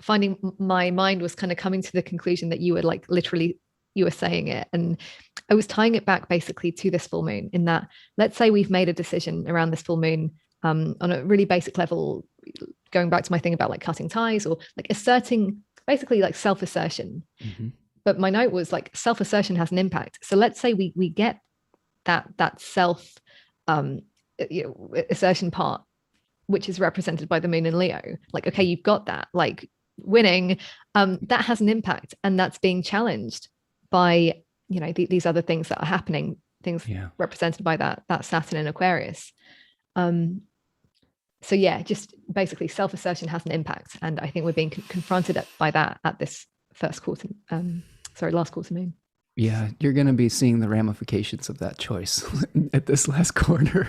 finding my mind was kind of coming to the conclusion that you were like literally you were saying it, and I was tying it back basically to this full moon, in that let's say we've made a decision around this full moon on a really basic level, going back to my thing about like cutting ties or like asserting, basically like self-assertion. But my note was like self-assertion has an impact. So let's say we get that self assertion part, which is represented by the moon in Leo. Like, okay, you've got that, like winning, that has an impact, and that's being challenged by these other things that are happening, things represented by that Saturn in Aquarius. So yeah, just basically self-assertion has an impact, and I think we're being confronted by that at this last quarter moon. Yeah, you're going to be seeing the ramifications of that choice at this last quarter.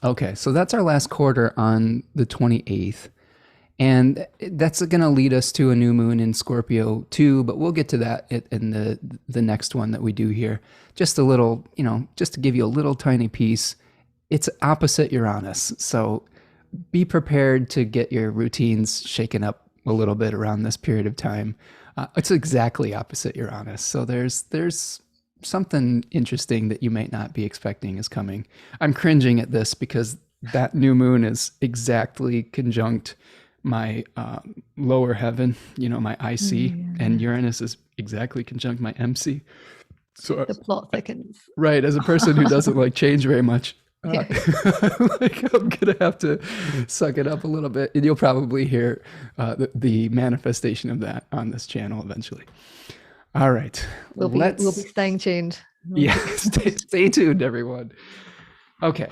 Okay, so that's our last quarter on the 28th. And that's going to lead us to a new moon in Scorpio too, but we'll get to that in the next one that we do here. Just a little, just to give you a little tiny piece. It's opposite Uranus. So be prepared to get your routines shaken up a little bit around this period of time. It's exactly opposite Uranus. So there's something interesting that you might not be expecting is coming. I'm cringing at this because that new moon is exactly conjunct my lower heaven, my IC, and Uranus is exactly conjunct my MC. So the plot thickens. Right. As a person who doesn't like change very much, like I'm gonna have to suck it up a little bit, and you'll probably hear the manifestation of that on this channel eventually. All right, we'll be staying tuned. Yeah, stay tuned, everyone. Okay,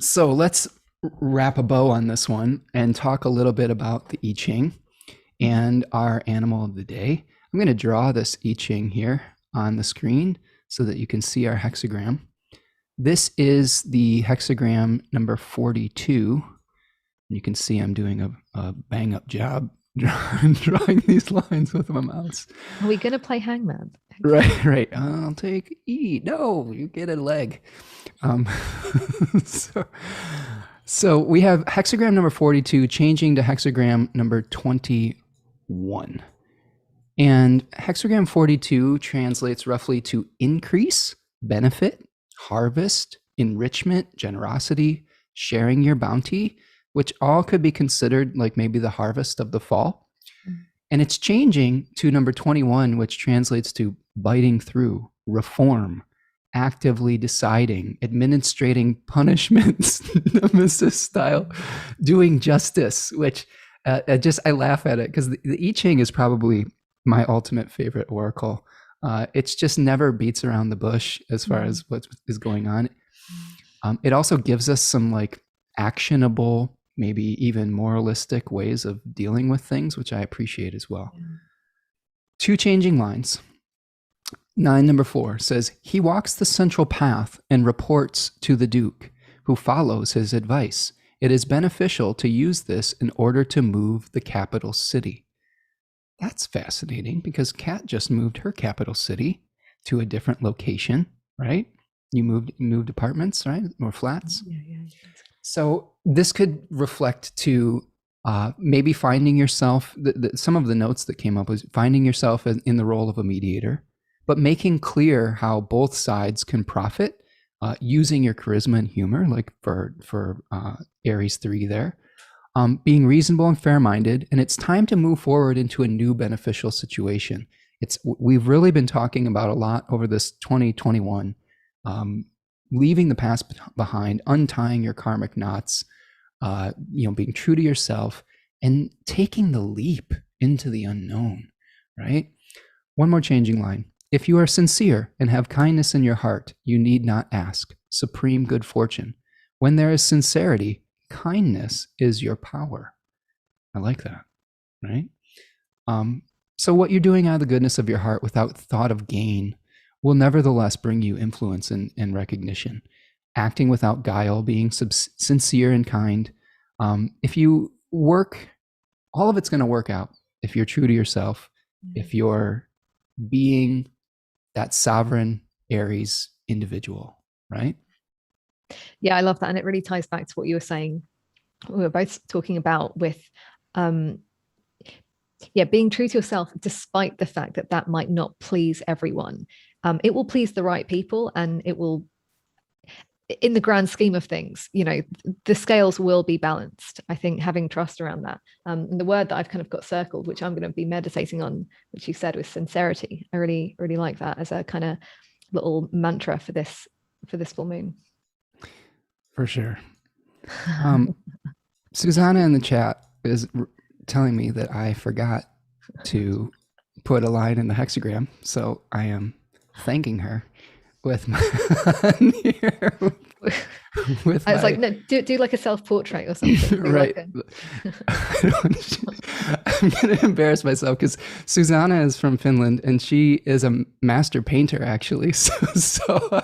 So let's wrap a bow on this one and talk a little bit about the I-Ching and our animal of the day. I'm going to draw this I-Ching here on the screen so that you can see our hexagram. This is the hexagram number 42. You can see I'm doing a bang up job drawing these lines with my mouse. Are we going to play hangman? Right. I'll take E. No, you get a leg. So we have hexagram number 42 changing to hexagram number 21. And hexagram 42 translates roughly to increase, benefit, harvest, enrichment, generosity, sharing your bounty, which all could be considered like maybe the harvest of the fall. And it's changing to number 21, which translates to biting through, reform, actively deciding, administrating punishments, nemesis style, doing justice, which I laugh at it because the I-Ching is probably my ultimate favorite oracle. It's just never beats around the bush as far as what is going on. It also gives us some like actionable, maybe even moralistic ways of dealing with things, which I appreciate as well. Two changing lines. 9 number 4 says, he walks the central path and reports to the Duke, who follows his advice. It is beneficial to use this in order to move the capital city. That's fascinating because Cat just moved her capital city to a different location, right? You moved apartments, right? Or flats. Yeah. So this could reflect to maybe finding yourself, some of the notes that came up was finding yourself in the role of a mediator, but making clear how both sides can profit using your charisma and humor, like for Aries III there, being reasonable and fair-minded, and it's time to move forward into a new beneficial situation. We've really been talking about a lot over this 2021, leaving the past behind, untying your karmic knots, being true to yourself, and taking the leap into the unknown, right? One more changing line. If you are sincere and have kindness in your heart, you need not ask. Supreme good fortune. When there is sincerity, kindness is your power. I like that, right? So what you're doing out of the goodness of your heart without thought of gain will nevertheless bring you influence and recognition. Acting without guile, being sincere and kind. If you work, all of it's going to work out. If you're true to yourself, if you're being that sovereign Aries individual, right? Yeah, I love that. And it really ties back to what you were saying. We were both talking about with, being true to yourself, despite the fact that that might not please everyone. It will please the right people, and it will, in the grand scheme of things, the scales will be balanced. I think having trust around that. And the word that I've kind of got circled, which I'm going to be meditating on, which you said was sincerity. I really, really like that as a kind of little mantra for this full moon. For sure. Susanna in the chat is telling me that I forgot to put a line in the hexagram, so I am thanking her with my here. I was like, no, do like a self-portrait or something. Right. I'm going to embarrass myself because Susanna is from Finland and she is a master painter, actually. So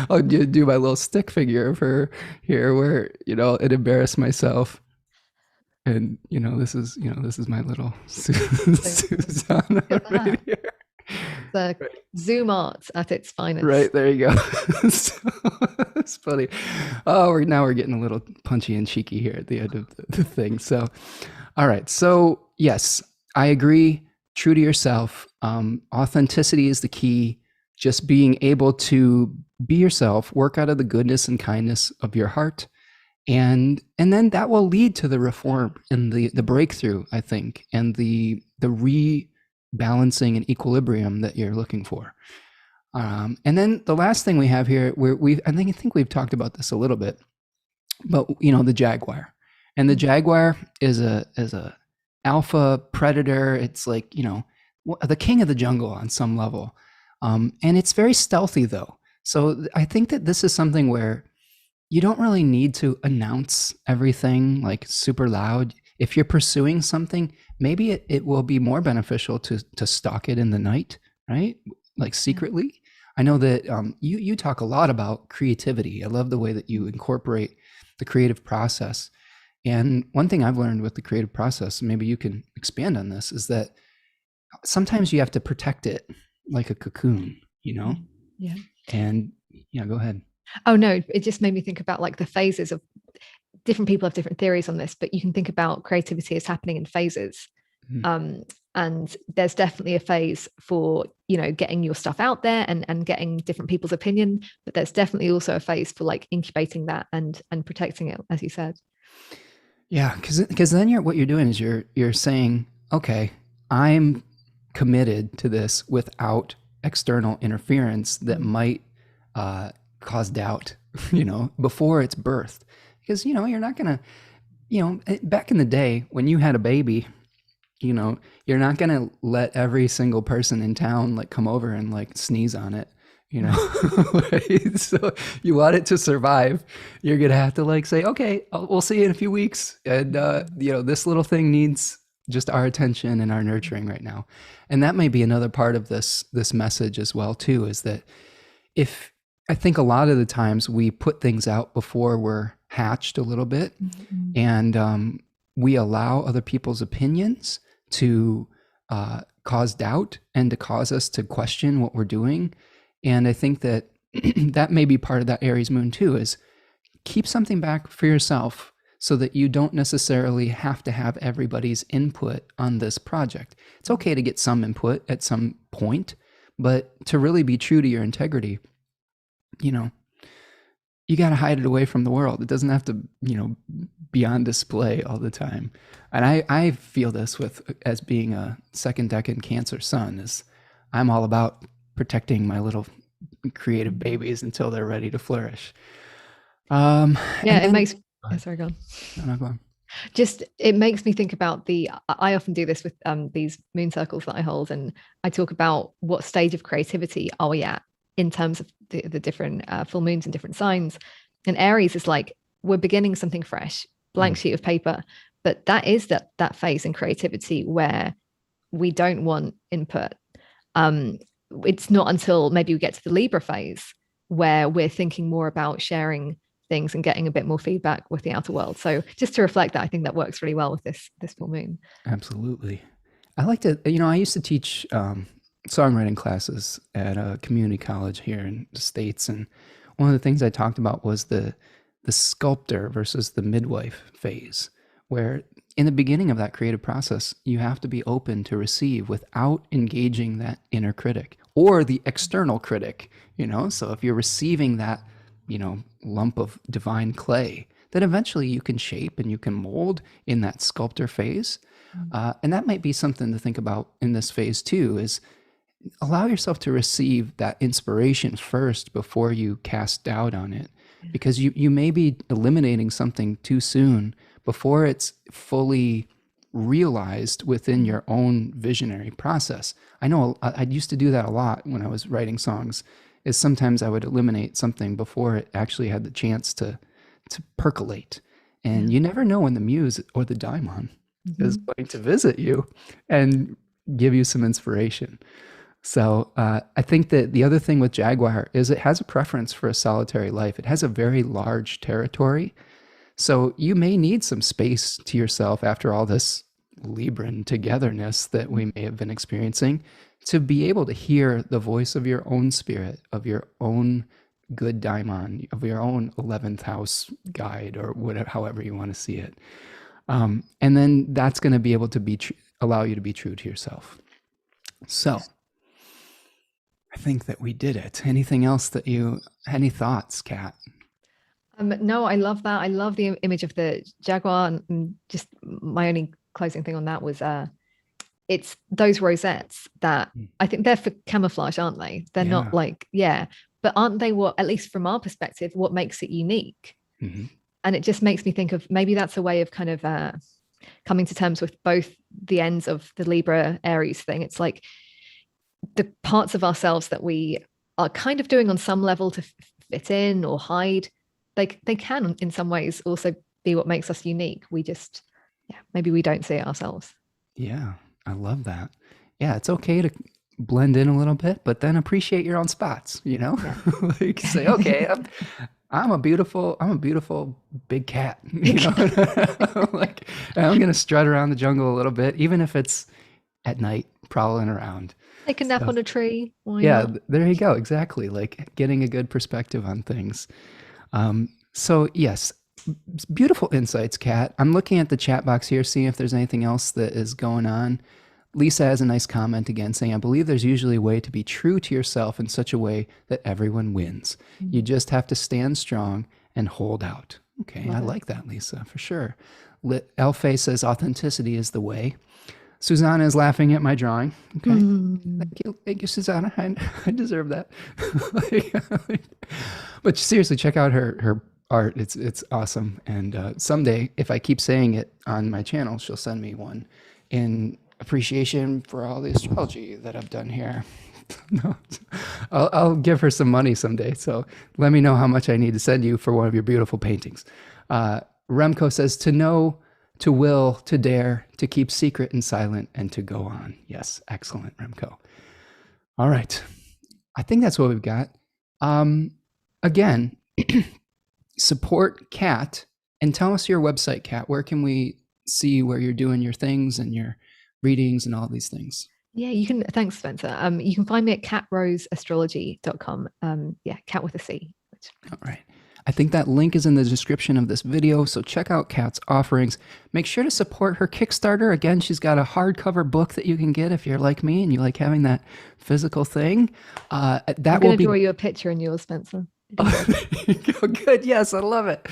I'll do my little stick figure of her here where, it embarrassed myself. And, this is my little Susanna right here. The Zoom art at its finest. Right, there you go. So, it's funny. Oh, we're getting a little punchy and cheeky here at the end of the thing. So, all right. So, yes, I agree. True to yourself. Authenticity is the key. Just being able to be yourself, work out of the goodness and kindness of your heart. And then that will lead to the reform and the breakthrough, I think, and the rebalancing and equilibrium that you're looking for. And then the last thing we have here, I think we've talked about this a little bit, but the jaguar, and the jaguar is a alpha predator. It's like the king of the jungle on some level, and it's very stealthy though. So I think that this is something where you don't really need to announce everything like super loud. If you're pursuing something, maybe it will be more beneficial to stalk it in the night, right? Like Yeah. secretly. I know that you talk a lot about creativity. I love the way that you incorporate the creative process. And one thing I've learned with the creative process, maybe you can expand on this, is that sometimes you have to protect it like a cocoon, you know? Yeah. And yeah, go ahead. Oh no, it just made me think about like the phases of different people have different theories on this, but you can think about creativity as happening in phases. Mhm. Um, and there's definitely a phase for, you know, getting your stuff out there and getting different people's opinion, but there's definitely also a phase for like incubating that and protecting it, as you said. Yeah, because then what you're doing is you're saying, okay, I'm committed to this without external interference that Mm. might cause doubt, before it's birthed. Because you're not gonna, back in the day when you had a baby, you're not gonna let every single person in town like come over and like sneeze on it, you know. Right? So you want it to survive, you're gonna have to like say, okay, we'll see you in a few weeks, and this little thing needs just our attention and our nurturing right now. And that may be another part of this message as well too, is that if I think a lot of the times we put things out before we're hatched a little bit, Mhm. and we allow other people's opinions to cause doubt and to cause us to question what we're doing. And I think that that may be part of that Aries moon too, is keep something back for yourself so that you don't necessarily have to have everybody's input on this project. It's okay to get some input at some point, but to really be true to your integrity, you know, you got to hide it away from the world. It doesn't have to, be on display all the time. And I feel this with as being a second decan Cancer sun, is I'm all about protecting my little creative babies until they're ready to flourish. Yeah, And it then, makes, yeah, sorry, go on. no, no, go on. Just it makes me think about I often do this with these moon circles that I hold, and I talk about what stage of creativity are we at in terms of the different full moons and different signs. And Aries is like we're beginning something fresh, blank Mm, sheet of paper, but that is that phase in creativity where we don't want input. um it's not until maybe we get to the Libra phase where we're thinking more about sharing things and getting a bit more feedback with the outer world. So just to reflect that, I think that works really well with this full moon. absolutely. I like to, I used to teach songwriting classes at a community college here in the States. And one of the things I talked about was the sculptor versus the midwife phase, where in the beginning of that creative process, you have to be open to receive without engaging that inner critic or the external critic. So if you're receiving that, lump of divine clay, then eventually you can shape and you can mold in that sculptor phase. And that might be something to think about in this phase too, is allow yourself to receive that inspiration first before you cast doubt on it, because you may be eliminating something too soon before it's fully realized within your own visionary process. I know I used to do that a lot when I was writing songs, is sometimes I would eliminate something before it actually had the chance to percolate. Yeah. And you never know when the muse or the daimon is Mhm. going to visit you and give you some inspiration. So I think that the other thing with Jaguar is it has a preference for a solitary life. It has a very large territory. So you may need some space to yourself after all this Libran togetherness that we may have been experiencing, to be able to hear the voice of your own spirit, of your own good daimon, of your own 11th house guide, or whatever, however you want to see it. And then that's going to be able to allow you to be true to yourself. So I think that we did it. Anything else any thoughts, Kat? No, I love that. I love the image of the jaguar, and just my only closing thing on that was it's those rosettes that I think they're for camouflage, aren't they? They're not Yeah. like, yeah, but aren't they what, at least from our perspective, what makes it unique? Hmm. And it just makes me think of maybe that's a way of kind of coming to terms with both the ends of the Libra Aries thing. It's like the parts of ourselves that we are kind of doing on some level to fit in or hide, they can in some ways also be what makes us unique. We just, yeah, maybe we don't see it ourselves. Yeah, I love that. Yeah, it's okay to blend in a little bit, but then appreciate your own spots, you know? Yeah. Like say, okay, I'm a beautiful big cat, you know? Like I'm gonna strut around the jungle a little bit, even if it's at night prowling around. Take a nap So on a tree. Why yeah, not? there you go. Exactly. Like getting a good perspective on things. So yes, beautiful insights, Kat. I'm looking at the chat box here, seeing if there's anything else that is going on. Lisa has a nice comment again saying, I believe there's usually a way to be true to yourself in such a way that everyone wins. You just have to stand strong and hold out. Okay, I Love it. like that, Lisa, for sure. Elfe says authenticity is the way. Susanna is laughing at my drawing. Okay. Mm. Thank you, Susanna. I deserve that. But seriously, check out her art. It's awesome. And someday, if I keep saying it on my channel, she'll send me one in appreciation for all the astrology that I've done here. No, I'll give her some money someday. So let me know how much I need to send you for one of your beautiful paintings. Remco says to know, to will, to dare, to keep secret and silent, and to go on. Yes, excellent, Remco. All right. I think that's what we've got. Again, support Cat and tell us your website, Cat. Where can we see where you're doing your things and your readings and all these things? Yeah, you can. Thanks, Spencer. You can find me at catroseastrology.com. Yeah, cat with a C. All right. I think that link is in the description of this video, so check out Kat's offerings. Make sure to support her Kickstarter. Again, she's got a hardcover book that you can get if you're like me and you like having that physical thing. I'm That will going to be draw you a picture in yours, Spencer. Oh, good. Yes, I love it.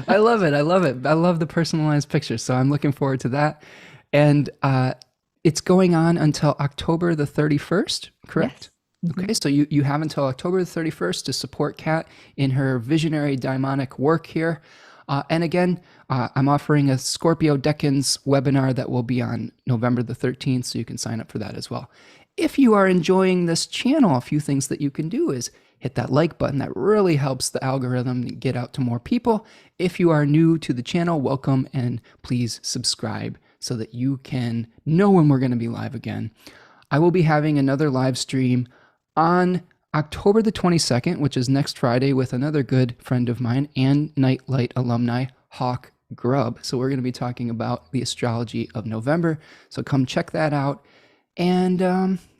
I love it. I love it. I love the personalized pictures. So I'm looking forward to that. And it's going on until October the 31st, correct? Yes. Okay, so you have until October the 31st to support Kat in her visionary daimonic work here. And again, I'm offering a Scorpio Decans webinar that will be on November the 13th, so you can sign up for that as well. If you are enjoying this channel, a few things that you can do is hit that like button. That really helps the algorithm get out to more people. If you are new to the channel, welcome, and please subscribe so that you can know when we're going to be live again. I will be having another live stream on October the 22nd, which is next Friday, with another good friend of mine and Nightlight alumni, Hawk Grubb. So we're going to be talking about the astrology of November. So come check that out. And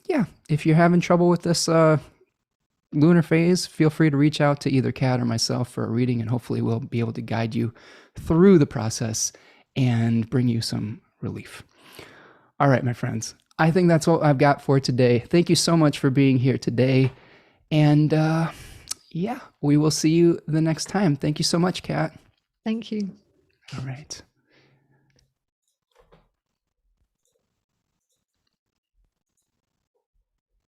yeah, if you're having trouble with this lunar phase, feel free to reach out to either Kat or myself for a reading, and hopefully we'll be able to guide you through the process and bring you some relief. All right, my friends. I think that's what I've got for today. Thank you so much for being here today. And yeah, we will see you the next time. Thank you so much, Kat. Thank you. All right.